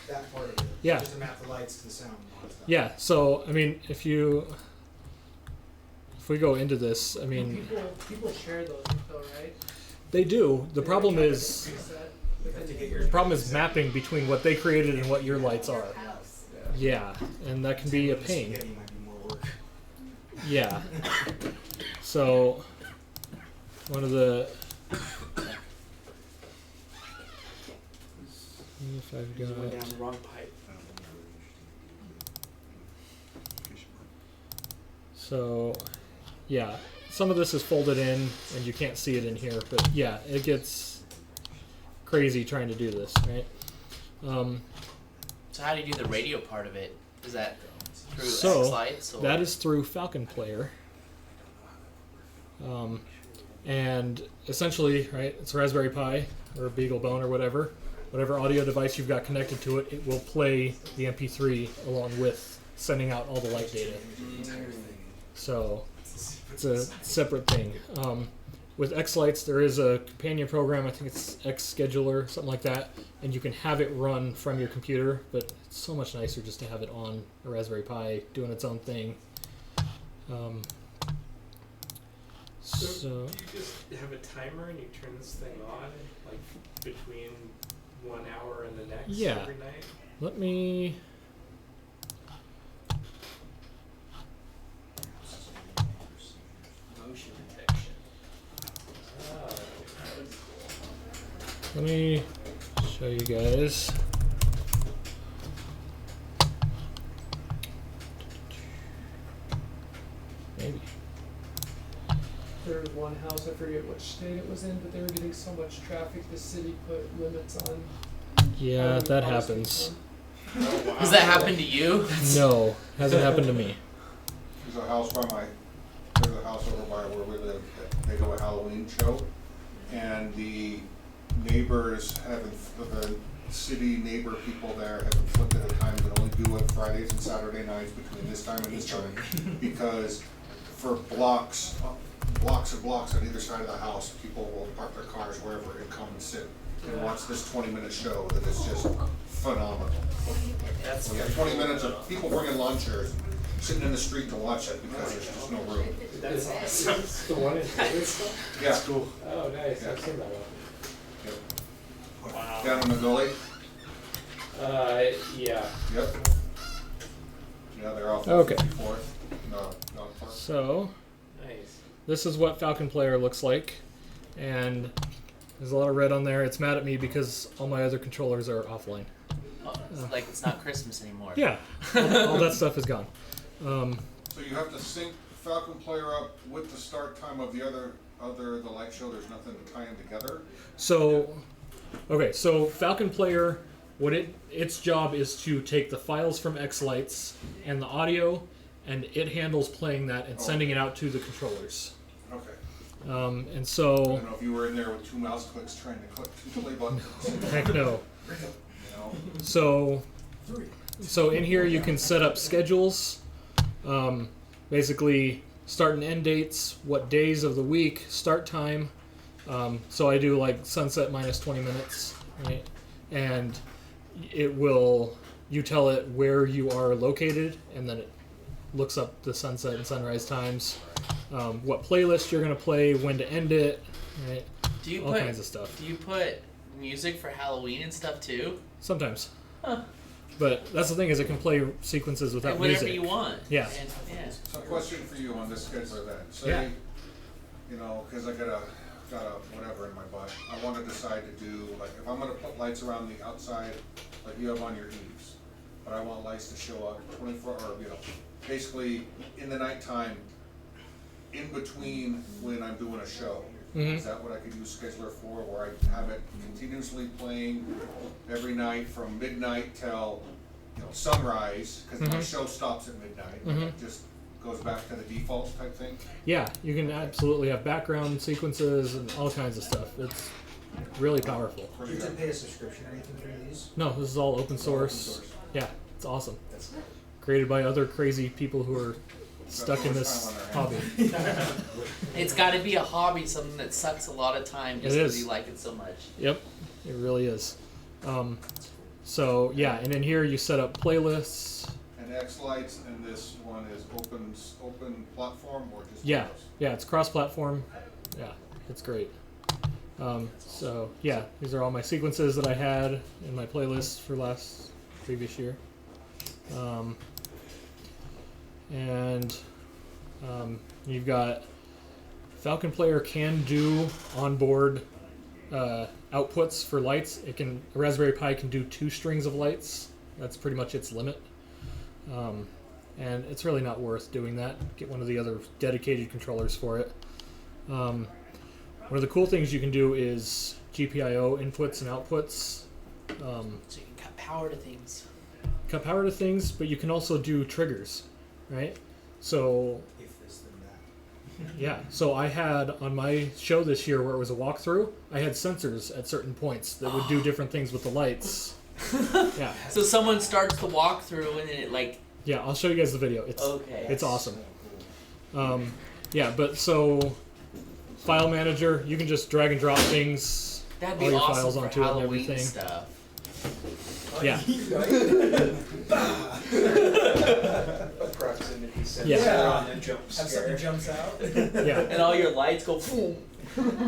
that part of it. Yeah. Just to map the lights to the sound and all that stuff. Yeah, so I mean, if we go into this, I mean, People share those though, right? they do. The They problem try to is increase that You have to within get the- your mapping between what they created and what your lights are. Yeah, and that can be a pain. Spaghetti might be more work. Yeah. So one of the see if I've You went got down the wrong pipe. so yeah, some of this is folded in and you can't see it in here, but yeah, it gets crazy trying to do this, right? So how do you do the radio part of it? Is that through So, X-Lights? Or? that is through Falcon Player. And essentially, right, it's a Raspberry Pi or a Beagle Bone or whatever audio device you've got connected to it, it will play the MP3 along with sending out all the light data. So it's a separate thing. With X-Lights, there is a companion program, I think it's X Scheduler, something like that, and you can have it run from your computer, but it's so much nicer just to have it on a Raspberry Pi doing its own thing. So you just have a timer and you turn this thing on, like between 1 hour and the next Yeah. every night? let me. Motion detection. Oh, Let me show you guys. Maybe. There was one house, I forget which state it was in, but they were getting so much traffic, the city put limits on. Yeah, how many that cars they happens. can. Has that happened to you? No, hasn't happened to me. There's a house there's a house over by where we live that they do a Halloween show, and the neighbors the city neighbor people there have inflicted a time to only do it Fridays and Saturday nights between this time and this time, because for blocks and blocks on either side of the house, people will park their cars wherever and come and sit and watch this 20-minute show that is just phenomenal. That's We have 20 minutes of people bringing lawn chairs, sitting in the street to watch it because there's just no room. that's awesome. It's the one in Davidson? Yeah. Cool. Oh, nice. I've seen that one. Yep. Down in the gully. Yeah. Yep. Yeah, they're off Okay. 54th. No, not Park. So Nice. this is what Falcon Player looks like, and there's a lot of red on there. It's mad at me because all my other controllers are offline. Oh, it's like it's not Christmas anymore. Yeah, all that stuff is gone. So you have to sync Falcon Player up with the start time of the the light show. There's nothing to tie them together. So, okay, so Falcon Player, what its job is to take the files from X-Lights and the audio and it handles playing that and sending it out to the controllers. Okay. And I so, don't know if you were in there with 2 mouse clicks trying to click 2 play buttons. heck no. You know? So in here you can set up schedules, basically start and end dates, what days of the week, start time. So I do like sunset minus 20 minutes, right? And you tell it where you are located, and then it looks up the sunset and sunrise times, what playlist you're going to play, when to end it, right? All kinds of stuff. Do you put music for Halloween and stuff too? Sometimes. Huh. But that's the thing, is it can play sequences without Whatever music. you want. Yeah. And, yeah. So, question for you on this scheduler then. Say, Yeah. you know, because I got a whatever in my butt. I want to decide to do, like, if I'm going to put lights around the outside, like you have on your eaves, but I want lights to show up 24, or, you know, basically in the nighttime, in between when I'm doing a show. Is that what I could use scheduler for, where I have it continuously playing every night from midnight till, you know, sunrise, because my show stops at midnight, and it just goes back to the default type thing? Yeah, you can absolutely have background sequences and all kinds of stuff. It's really powerful. Do you have to pay a subscription or anything for these? No, this is all open source. Yeah, it's awesome. Created by other crazy people who are stuck in this hobby. It's got to be a hobby, something that sucks a lot of time just because you like it so much. Yep, it really is. So yeah, and in here you set up playlists. And X lights, and this one is open platform, or just Yeah, Windows? yeah, it's cross-platform. Yeah, it's great. So yeah, these are all my sequences that I had in my playlist for previous year. And you've got Falcon Player can do onboard outputs for lights. A Raspberry Pi can do 2 strings of lights. That's pretty much its limit. And it's really not worth doing that. Get one of the other dedicated controllers for it. One of the cool things you can do is GPIO inputs and outputs. So you can cut power to things. Cut power to things, but you can also do triggers, right? So If this, then that. yeah, so I had on my show this year where it was a walkthrough, I had sensors at certain points that would do different things with the lights. Yeah. So someone starts the walkthrough and then it like. Yeah, I'll show you guys the video. It's awesome. Yeah, but so file manager, you can just drag and drop things, That'd be all your awesome files for onto it and Halloween everything. stuff. Yeah. Proximity sensor Yeah. on the jump Have something scare. jumps out. Yeah. And all your lights go boom.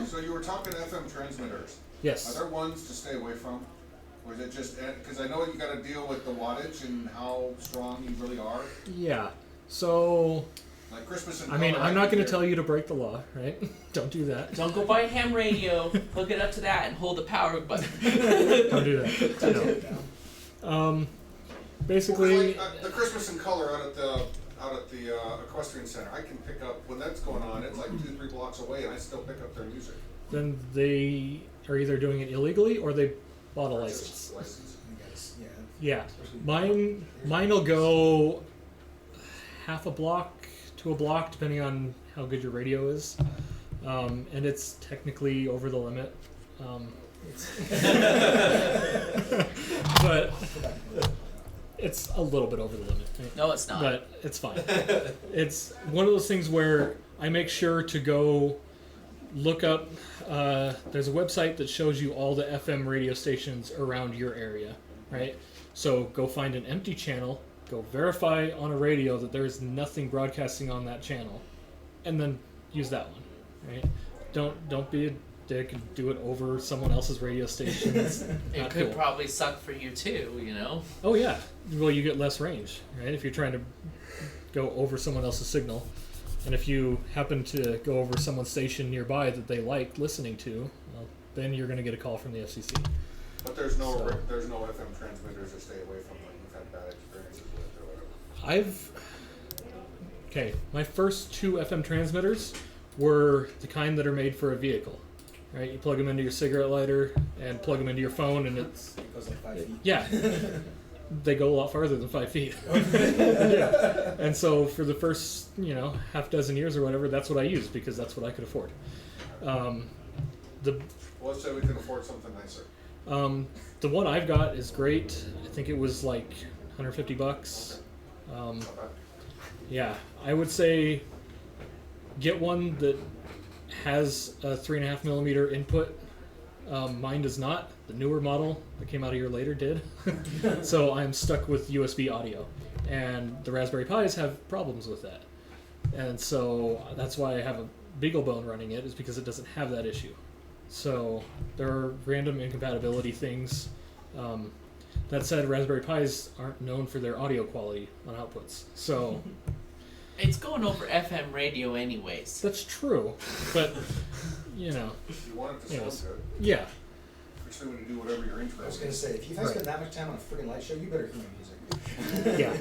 So you were talking FM transmitters. Yes. Are there ones to stay away from? Or is it just, because I know you got to deal with the wattage and how strong you really are? Yeah. So Like Christmas in I mean, Colorado, I'm not going to they're- tell you to break the law, right? Don't do that. Don't go buy a ham radio, hook it up to that, and hold the power button. Don't do that. No. Basically, Well, like, the Christmas in Color out at the equestrian center, I can pick up when that's going on. It's like 2-3 blocks away, and I still pick up their music. then they are either doing it illegally or they bought a Or license. just license. Yeah. Yeah. Mine will go half a block to a block, depending on how good your radio is. And it's technically over the limit. But it's a little bit over the limit. Right? No, it's not. But it's fine. It's one of those things where I make sure to go look up. There's a website that shows you all the FM radio stations around your area, right? So go find an empty channel, go verify on a radio that there's nothing broadcasting on that channel, and then use that one, right? Don't be a dick and do it over someone else's radio station. It's It not could cool. probably suck for you too, you know? Oh yeah. Well, you get less range, right? If you're trying to go over someone else's signal, and if you happen to go over someone's station nearby that they like listening to, well, then you're going to get a call from the FCC. But there's no So- FM transmitters to stay away from that you've had bad experiences with or whatever. Okay, my first 2 FM transmitters were the kind that are made for a vehicle, right? You plug them into your cigarette lighter and plug them into your phone, and it's It goes like 5 feet. yeah. they go a lot farther than 5 feet. Yeah. And so for the first, half dozen years or whatever, that's what I used because that's what I could afford. Well, let's say we can afford something nicer. The one I've got is great. I think it was like $150. Yeah, I would say get one that has a 3.5 millimeter input. Mine does not. The newer model that came out a year later did. So I'm stuck with USB audio. And the Raspberry Pis have problems with that. And so that's why I have a BeagleBone running it, is because it doesn't have that issue. So there are random incompatibility things. That said, Raspberry Pis aren't known for their audio quality on outputs. So It's going over FM radio anyways. that's true. But, You want it to sound Yes. good. yeah. Especially when you do whatever you're I was interested gonna in. say, if you guys Right. spend that much time on a freaking light show, you better hear my music. Yeah.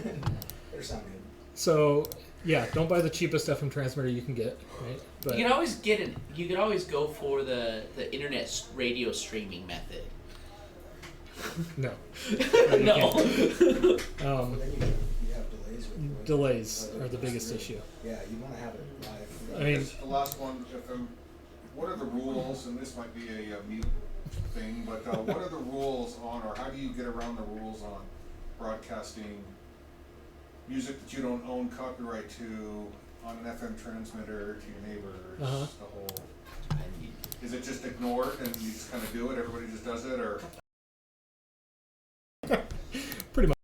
Better sound good. So, yeah, don't buy the cheapest FM transmitter you can get, right? But You could always get it. You could always go for the internet radio streaming method. no. No. But then you have delays with Delays are the biggest issue. Yeah, you wanna have it live. I mean, The last one, what are the rules, and this might be a mute thing, but what are the rules on, or how do you get around the rules on broadcasting music that you don't own copyright to on an FM transmitter to your neighbors? Uh-huh. The whole, is it just ignored and you just kind of do it? Everybody just does it, or? pretty much.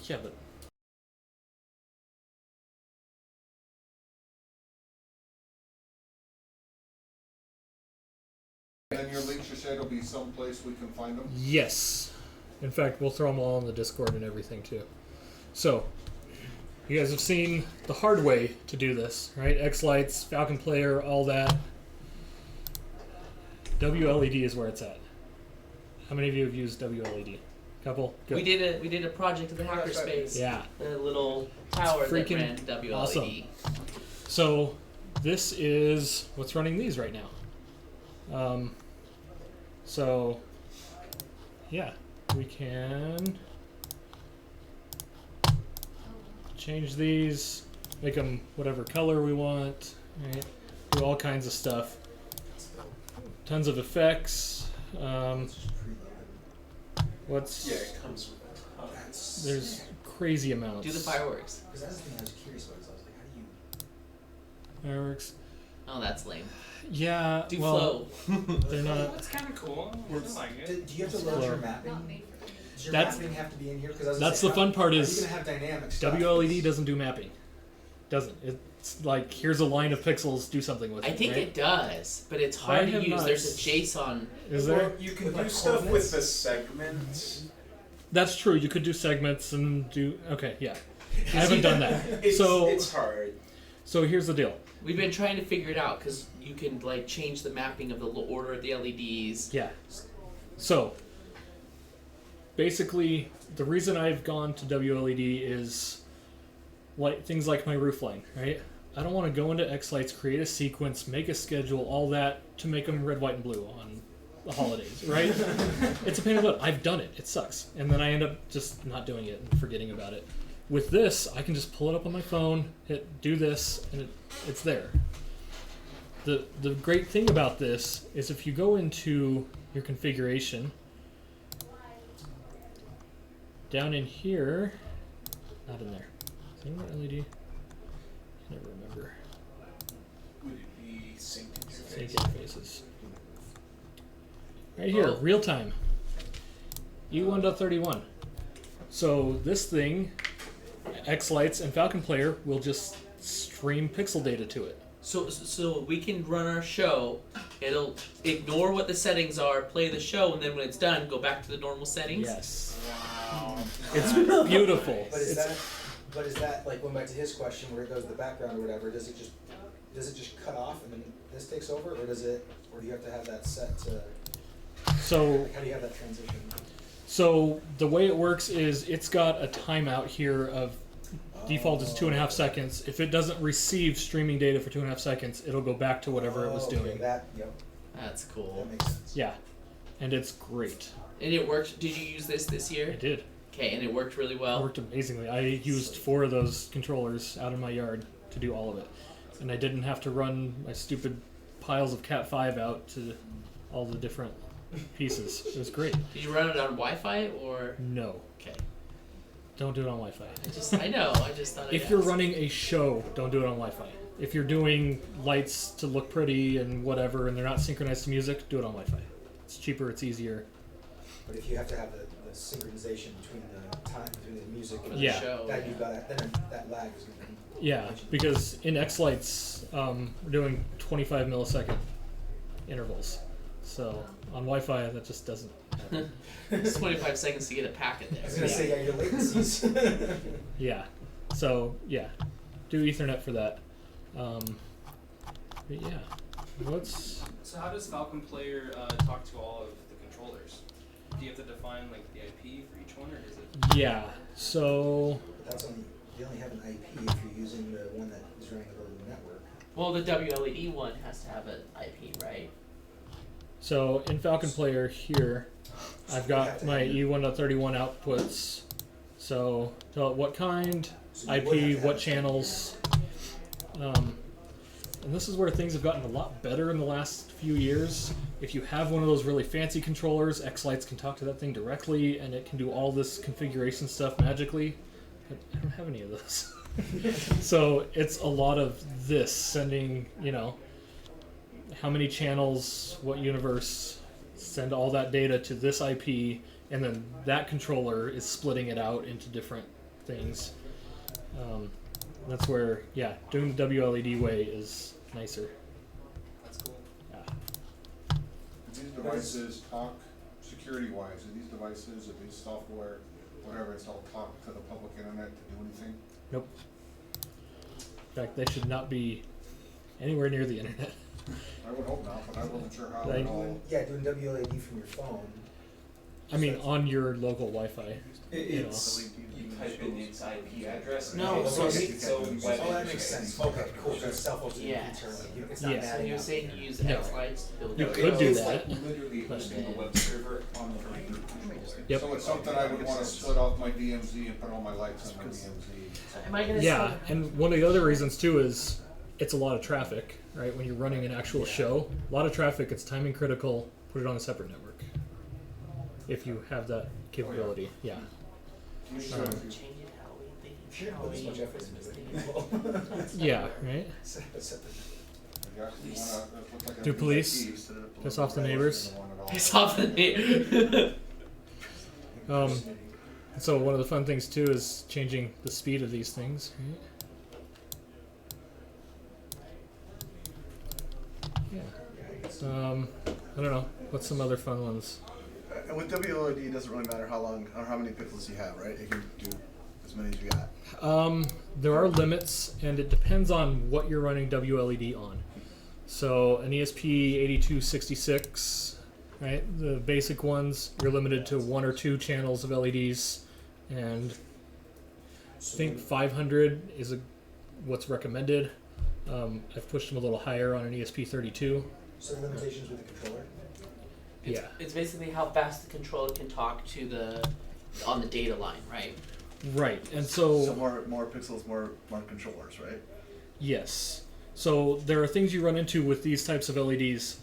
Yeah, but And your links, you said, will be someplace we can find them? yes. In fact, we'll throw them all in the Discord and everything too. So, you guys have seen the hard way to do this, right? X-Lights, Falcon Player, all that. WLED is where it's at. How many of you have used WLED? Couple? Good. We did a project at the hackerspace. Yeah. The little tower that Freaking ran WLED. awesome. So, this is what's running these right now. So, yeah, we can change these, make them whatever color we want, right? Do all kinds of stuff. Tons of effects. What's Yeah, it comes with a ton. there's crazy amounts. Do the fireworks. Because that's the thing I was curious about, 'cause I was like, how do you... Fireworks. Oh, that's lame. Yeah. Do well, flow. they're not. That's kind of cool. I like it. Do you have to load your mapping? Does your That's- mapping have to be in here? Because That's the fun part Are is you gonna have dynamic stuff? WLED doesn't do mapping. Doesn't. It's like here's a line of pixels, do something with it. I think right? it does, but it's I hard to have use. not There's a JSON. Is there? Well, you can With, do like, stuff with coordinates? the segments. That's true. You could do segments and do. Okay, yeah. I haven't done that. It's hard. So here's the deal. We've been trying to figure it out because you can like change the mapping of the order of the LEDs. Yeah. So basically, the reason I've gone to WLED is like things like my roof line, right? I don't want to go into X-Lights, create a sequence, make a schedule, all that to make them red, white, and blue on the holidays, right? It's a pain in the butt. I've done it. It sucks. And then I end up just not doing it and forgetting about it. With this, I can just pull it up on my phone, hit do this, and it's there. The great thing about this is if you go into your configuration, down in here, not in there, What LED? I never remember. Would it be sync Sync interface? interfaces. Right here, Oh. real time. E1.31. So this thing, X-Lights and Falcon Player will just stream pixel data to it. So we can run our show. It'll ignore what the settings are, play the show, and then when it's done, go back to the normal settings. Yes. Wow. It's beautiful. But is that like going back to his question where it goes to the background or whatever? Does it just cut off and then this takes over, or do you have to have that set to? So How do you have that transition? So the way it works is it's got a timeout here of default is 2.5 seconds. If it doesn't receive streaming data for 2.5 seconds, it'll go back to whatever it was Okay, doing. Yep, That's cool. that makes sense. Yeah, and it's great. And it worked. Did you use this I year? did. Okay, and it worked really It well. worked amazingly. I used 4 of those controllers out in my yard to do all of it, and I didn't have to run my stupid piles of Cat 5 out to all the different pieces. It was great. Did you run it on Wi-Fi or? No, Okay. don't do it on Wi-Fi. I know. I just thought. If you're running a show, don't do it on Wi-Fi. If you're doing lights to look pretty and whatever, and they're not synchronized to music, do it on Wi-Fi. It's cheaper, it's easier. But if you have to have the synchronization between the music and Yeah. the show, that you've got then that lag is going to be. Yeah, because in X-Lights, we're doing 25 millisecond intervals. So on Wi-Fi, that just doesn't happen. It's 25 seconds to get a packet I was there. going to say, yeah, your latencies. Yeah. So, yeah. Do Ethernet for that. But yeah. So how does Falcon Player talk to all of the controllers? Do you have to define like the IP for each one, or is it? Yeah. So... But you only have an IP if you're using the one that is running over the network. Well, the WLED one has to have an IP, right? So in Falcon Player here, I've got my E1.31 outputs. So tell it what kind, So you would have to IP, have what it. channels. And this is where things have gotten a lot better in the last few years. If you have one of those really fancy controllers, X-Lights can talk to that thing directly, and it can do all this configuration stuff magically. But I don't have any of those. So it's a lot of this, sending, how many channels, what universe, send all that data to this IP, and then that controller is splitting it out into different things. That's where, doing the WLED way is nicer. That's cool. Yeah. These devices talk security-wise. Are these devices, are these software, whatever, it's all talk to the public internet to do anything? Nope. In fact, they should not be anywhere near the internet. I would hope not, but I wasn't sure how Like- it all. Doing WLAD from your phone. I mean, on your local Wi-Fi. It's you type in its IP address. No, and so it's he- its own Oh, web that makes sense. Okay, cool. So it's self-hosted Yeah. internally. It's not Yeah. So matching you're up. saying you use No. X-Lights to build You your could show? do It's that. like literally hosting a web server on the computer. Yep. So it's something I would wanna split off my DMZ and put all my lights on my DMZ. Am I gonna Yeah, and one of the other reasons too is it's a lot of traffic, right? When you're running an actual show, a lot of traffic, it's timing critical, put it on a separate network. If you have that capability, yeah. change it how we think Sure, how put this we much effort Christmas into it. Yeah, right? Set the- Yeah, you wanna, it looks like a Do police VIP, set it up piss a off the little neighbors? bit, and one at all. Piss off the neighbor. So one of the fun things too is changing the speed of these things, right? Yeah. I don't know. What's some other fun ones? And with WLED, it doesn't really matter how long or how many pixels you have, right? It can do as many as you got. There are limits, and it depends on what you're running WLED on. So an ESP8266, right? The basic ones, you're limited to 1 or 2 channels of LEDs, and I think 500 is what's recommended. I've pushed them a little higher on an ESP32. So the limitations with the controller? Yeah. It's basically how fast the controller can talk to on the data line, right? Right, and So more pixels, more controllers, right? yes. So there are things you run into with these types of LEDs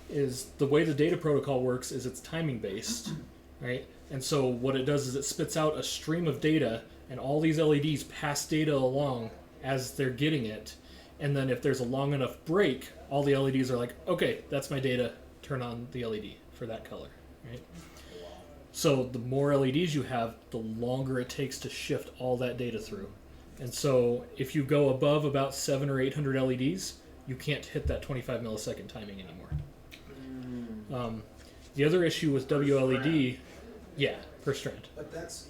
is the way the data protocol works is it's timing based, right? And so what it does is it spits out a stream of data and all these LEDs pass data along as they're getting it. And then if there's a long enough break, all the LEDs are like, okay, that's my data, turn on the LED for that color, right? So the more LEDs you have, the longer it takes to shift all that data through. And so if you go above about 700 or 800 LEDs, you can't hit that 25 millisecond timing anymore. The other issue with WLED, yeah, per strand. But that's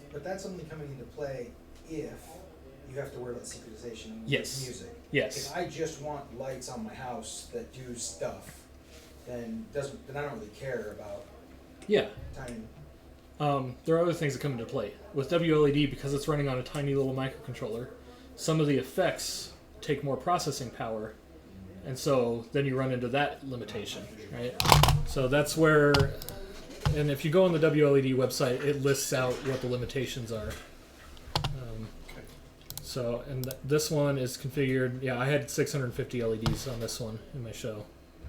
only coming into play if you have to worry about synchronization with Yes. music. Yes. If I just want lights on my house that do stuff, then I don't really care about Yeah. timing. There are other things that come into play. With WLED, because it's running on a tiny little microcontroller, some of the effects take more processing power, and so then you run into that limitation, right? So that's where, and if you go on the WLED website, it lists out what the limitations are. So, and this one is configured, yeah, I had 650 LEDs on this one in my show,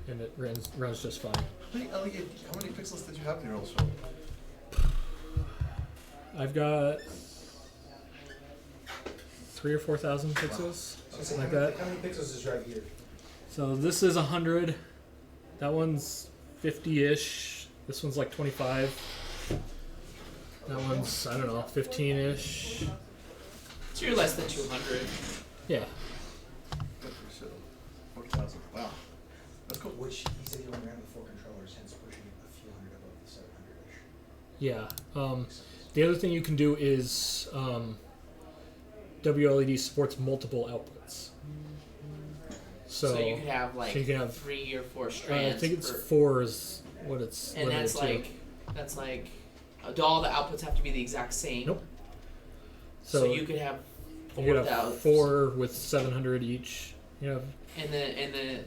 and it runs just fine. How many pixels did you have in your old show? I've got 3,000 or 4,000 pixels, something like that. How many pixels is right here? So this is 100. That one's 50-ish. This one's like 25. That one's, I don't know, 15-ish. So you're less than 200. Yeah. 40,000. Wow. That's cool. Which he said he only ran with 4 controllers, hence pushing it a few hundred above the 700-ish. Yeah. The other thing you can do is WLED supports multiple outputs. So you could have like so you can have, 3 or 4 strands. I think it's 4 is what it's and limited that's like do all the outputs have to be the exact same? Nope. So you could have 4,000. 4 with 700 each. You know. And the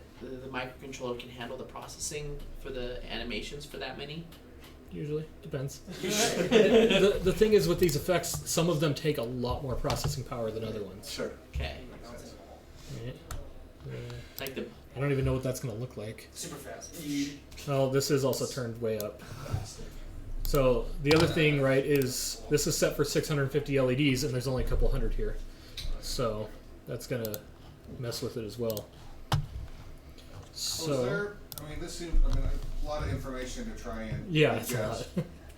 microcontroller can handle the processing for the animations for that many? Usually. Depends. the thing is with these effects, some of them take a lot more processing power than other ones. Sure. Okay. Right. Like the I don't even know what that's going to look like. Super fast. Well, this is also turned way up. So the other thing, right, is this is set for 650 LEDs, and there's only a couple hundred here. So that's going to mess with it as well. So is there, I mean, this seems, a lot of information to try and yeah, it's a lot. digest.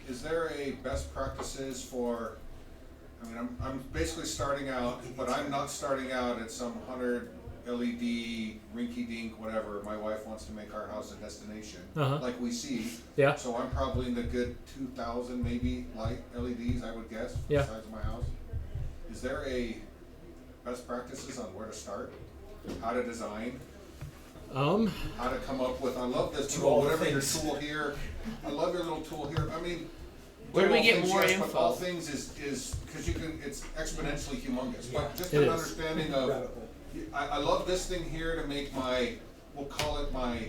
Is there a best practices for, I mean, I'm basically starting out, but I'm not starting out at some 100 LED, rinky-dink, whatever. My wife wants to make our house a destination, like we see. Yeah. So I'm probably in the good 2,000 maybe light LEDs, I would guess, for the size of my house. Is there a best practices on where to start, how to design? How to come up with, I love this tool, whatever your tool here, I love your little tool here, I mean, where do we get more yes, info? but all things is, because you can, it's exponentially humongous, but just an understanding of, I love this thing here to make my, we'll call it my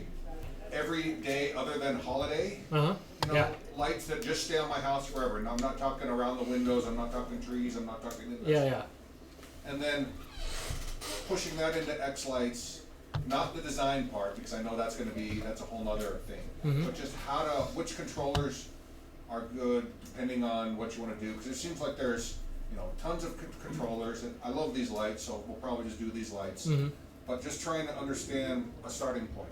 everyday other than holiday. You know, lights that just stay on my house forever. And I'm not talking around the windows, I'm not talking trees, I'm not talking this. And then pushing that into X lights, not the design part, because I know that's gonna be, that's a whole nother thing. But just how to, which controllers are good depending on what you wanna do, because it seems like there's, you know, tons of controllers, and I love these lights, so we'll probably just do these lights. But just trying to understand a starting point.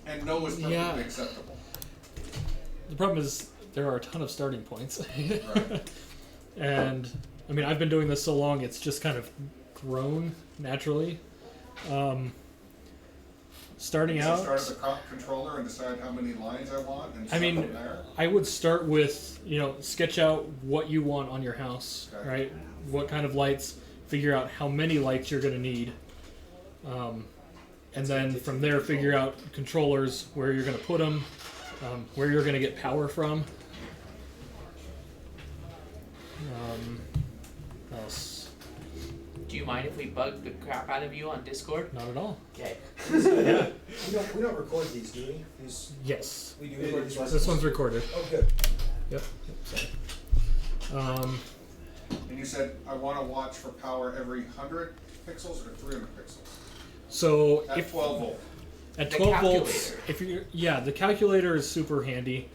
And no is perfectly acceptable. The problem is there are a ton of starting points. Right. And, I mean, I've been doing this so long, it's just kind of grown naturally. Starting out, start at the controller and decide how many lines I want, and I mean, from there. I would start with, you know, sketch out what you want on your house, right? What kind of lights, figure out how many lights you're going to need, and then from there figure out controllers, where you're going to put them, where you're going to get power from. What else? Do you mind if we bug the crap out of you on Discord? Not at all. Okay. We don't record these, do we? Yes. We do record these. This one's recorded. Oh, good. Yep. Sorry. And you said I want to watch for power every 100 pixels or 300 pixels. So At 12 volt. At The 12 volts, calculator. if you're the calculator is super handy.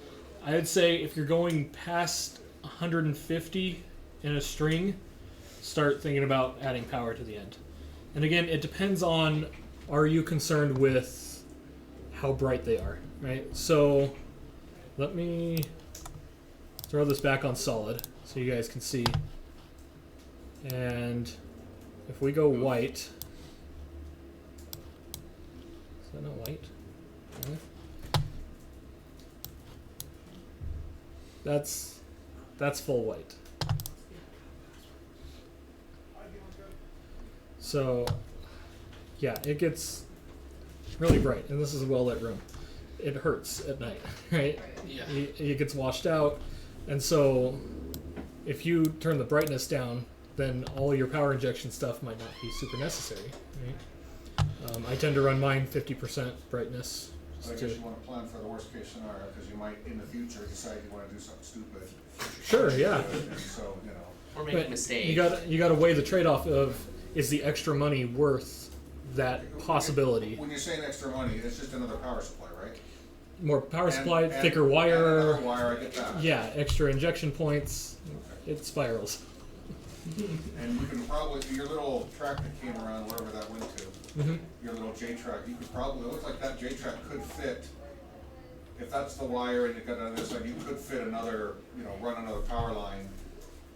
I would say if you're going past 150, in a string, start thinking about adding power to the end. And again, it depends on, are you concerned with how bright they are, right? So let me throw this back on solid so you guys can see. And if we go white, is that not white? No. That's full white. So yeah, it gets really bright, and this is a well-lit room. It hurts at night, right? Yeah. It gets washed out, and so if you turn the brightness down, then all your power injection stuff might not be super necessary, right? I tend to run mine 50% brightness. But I guess you want to plan for the worst case scenario, because you might in the future decide you want to do something stupid. Sure, yeah. And so, you know. Or make a But mistake. you got to weigh the trade-off of, is the extra money worth that possibility? When you're saying extra money, it's just another power supply, right? More power And- supply, and- thicker and wire. another wire, I get that. Yeah, extra injection points. It spirals. And you can probably, your little track that came around, wherever that went to, Mm-hmm. your little J track, you could probably, it looks like that J track could fit, if that's the wire and you got on this side, you could fit another, run another power line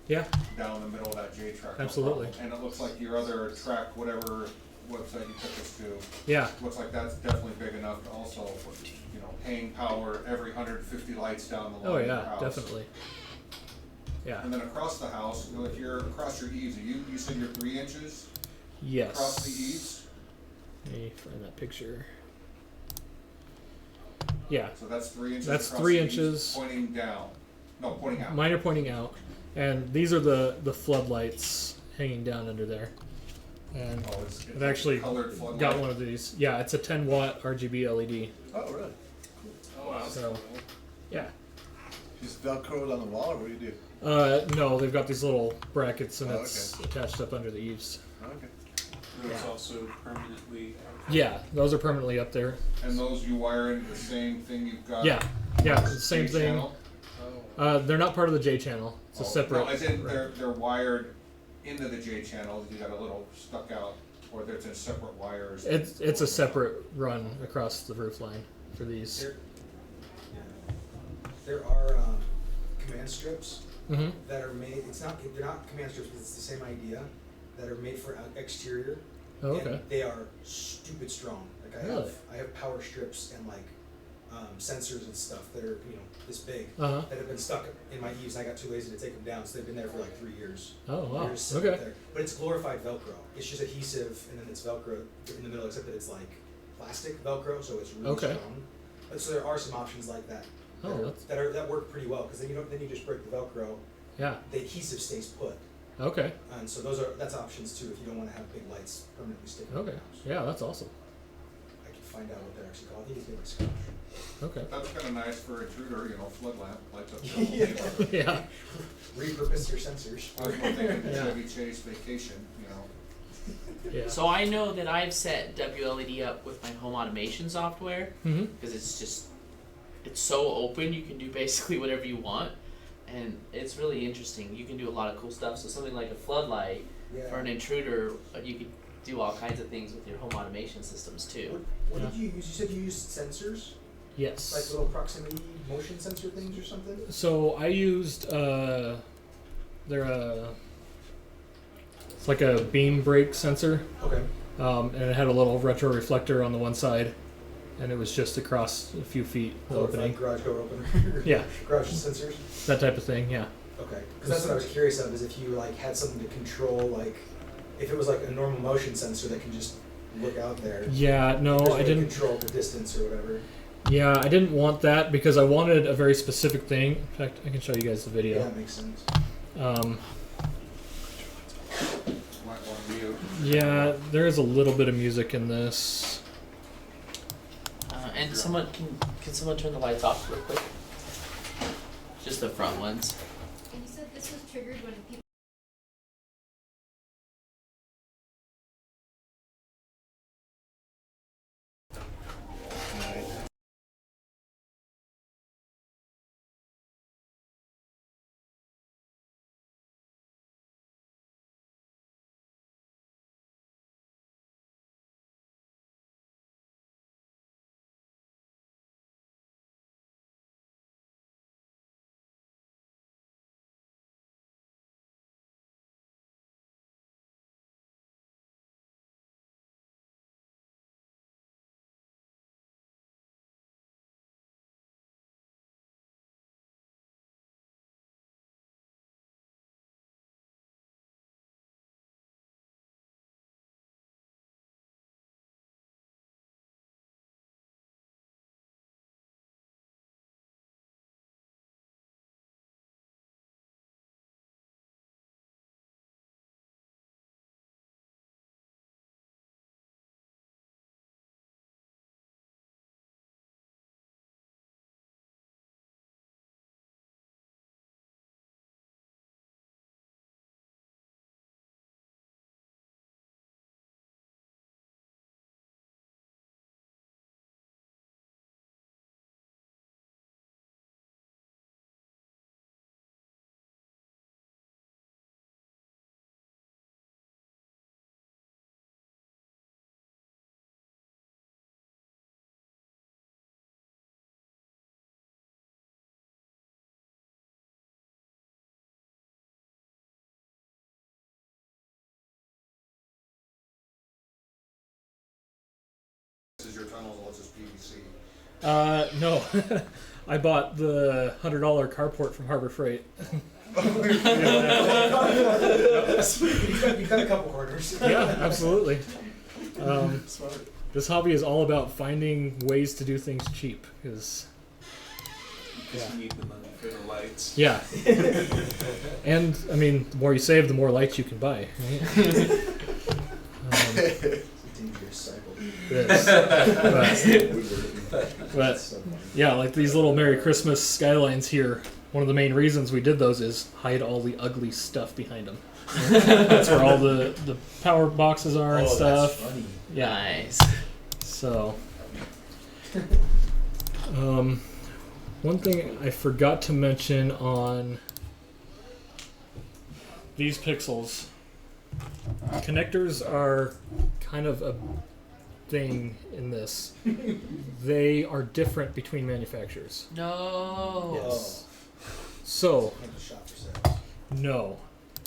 Yeah, down the middle of that J track. no Absolutely. problem. And it looks like your other track, whatever website you took us to, yeah, looks like that's definitely big enough to also, hang power every 150 lights down the line oh of your yeah, house. definitely. Yeah, And then across the house, if you're across your eaves, you said you're 3 inches yes. across the eaves? Let me find that picture. Yeah, So that's 3 inches. That's across 3 the eaves, inches. Pointing down. No, pointing out. mine are pointing out, and these are the floodlights hanging down under there. And Oh, it's I've actually colored floodlight. got one of these. Yeah, it's a 10 watt RGB LED. Oh, really? Oh wow. So, yeah. Just Velcroed on the wall, or what do you do? No, they've got these little brackets, and Oh, it's attached up under the eaves. Okay. Those also permanently. Yeah, those are permanently up there. And those you wire into the same thing you've got? Yeah, yeah, same J thing. channel? They're not part of the J channel. It's a separate. No, as in right. they're wired into the J channel, you got a little stuck out, or there's a separate wires. It's a separate run across the roof line for these. There are command strips Mm-hmm. that are made. They're not command strips, but it's the same idea. That are made for exterior. Oh, okay. And they are stupid strong. Like Really? I have power strips and like sensors and stuff that are this big Uh-huh. that have been stuck in my eaves. And I got too lazy to take them down, so they've been there for like 3 years. Oh, wow. They're just sitting Okay. there. But it's glorified Velcro. It's just adhesive, and then it's Velcro in the middle, except that it's like plastic Velcro, so it's really Okay. strong. But so there are some options like that. Oh, that work pretty well, because then you just break the Velcro. Yeah. The adhesive stays put, Okay. and so that's options too if you don't want to have big lights permanently sticking. Okay. in the house. Yeah, that's awesome. I can find out what they're actually called. I think it's made by Scotch. Okay. That's kind of nice for intruder, flood lamp, lights up. the whole Yeah. Repurpose your sensors. I was more thinking Yeah. Chevy Chase vacation, Yeah. So I know that I've set WLED up with my home automation software Mm-hmm. because it's so open. You can do basically whatever you want, and it's really interesting. You can do a lot of cool stuff. So something like a floodlight for an intruder, you could do all kinds of things with your home automation systems too. What did you use? You said you used sensors, Yes. like little proximity motion sensor things or something. So I used it's like a beam break sensor, Okay. and it had a little retro reflector on the one side, and it was just across a few feet the opening. Garage door opener. Yeah, Garage sensors. that type of thing. Yeah. Okay. Because that's what I was curious of, is if you like had something to control, like if it was like a normal motion sensor that can just look out there. Yeah. No, There's a I way to didn't. control the distance or whatever. Yeah, I didn't want that because I wanted a very specific thing. In fact, I can show you guys the Yeah, video. that makes sense. Might want to mute. Yeah, there is a little bit of music in this. And someone can someone turn the lights off real quick? Just the front ones. And you said this was triggered when people PC? No. I bought the $100 carport from Harbor Freight. You got a couple quarters. Yeah, absolutely. This hobby is all about finding ways to do things cheap. Because you need the money for the lights. Yeah. And, I mean, the more you save, the more lights you can buy. Right? But yeah, like these little Merry Christmas skylines here, one of the main reasons we did those is hide all the ugly stuff behind them. That's where all the power boxes are and stuff. That's funny. Yeah. Nice. So, one thing I forgot to mention on these pixels, connectors are kind of a thing in this. They are different between manufacturers. No. Yes. So, Like the shop for sales. no.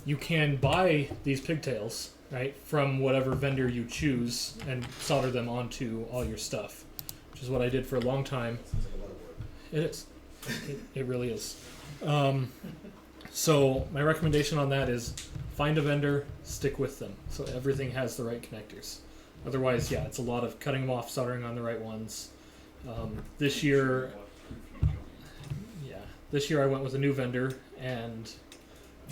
You can buy these pigtails, right, from whatever vendor you choose and solder them onto all your stuff, which is what I did for a long time. Sounds like a lot of work. It is. It really is. So my recommendation on that is find a vendor, stick with them, so everything has the right connectors. Otherwise, yeah, it's a lot of cutting them off, soldering on the right ones. This year I went with a new vendor, and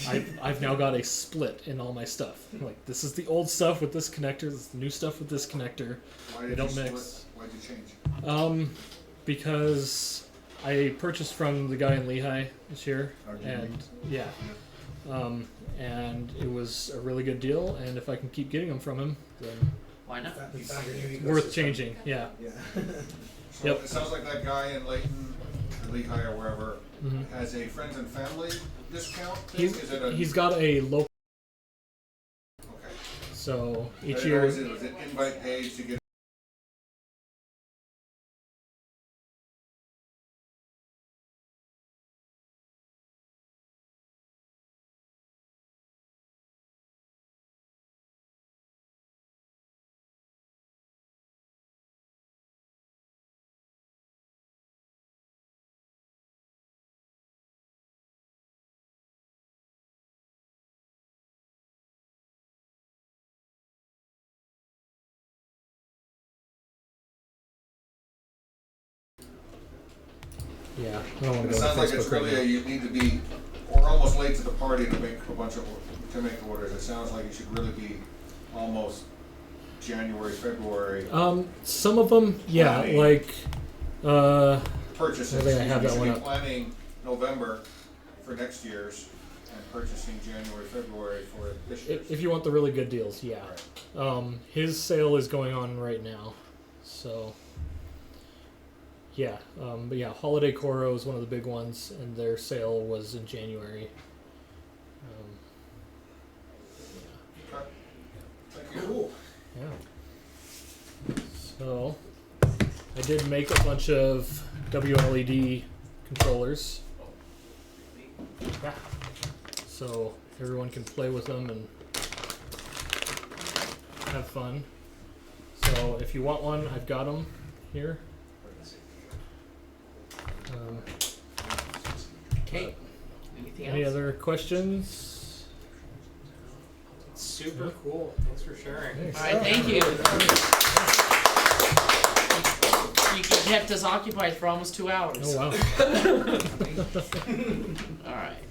I've now got a split in all my stuff. Like, this is the old stuff with this connector, this is the new stuff with this connector. Why They did don't you mix. split? Why'd you change? Because I purchased from the guy in Lehigh this year, and yeah, and it was a really good deal. And if I can keep getting them from him, then Why not? You found your new it's worth ecosystem. changing. Yeah. Yeah. So Yep. it sounds like that guy in Layton, or Lehigh or wherever, Mhm. has a friends and family discount thing? Is it a... He's got a local, Okay. so I each didn't know, year. was it invite page to get... Yeah, I don't want It to go sounds to like it's Facebook right really, now. you need to be, or almost late to the party to make a bunch of, to make orders. It sounds like you should really be almost January, February Some of them, yeah, Planning. like, purchases. I think I have You that should one be up. planning November for next year's and purchasing January, February for this year's. if you want the really good deals, yeah. His sale is going on right now, so yeah. But yeah, Holiday Coro is one of the big ones, and their sale was in January. Okay. Thank you. Cool. Yeah. So I did make a bunch of WLED controllers. Yeah. So everyone can play with them and have fun. So if you want one, I've got them here. Okay. Anything else? Any other questions? Super cool. Thanks for sharing. Thanks. All right, thank you. You kept us occupied for almost 2 hours. Oh wow. All right.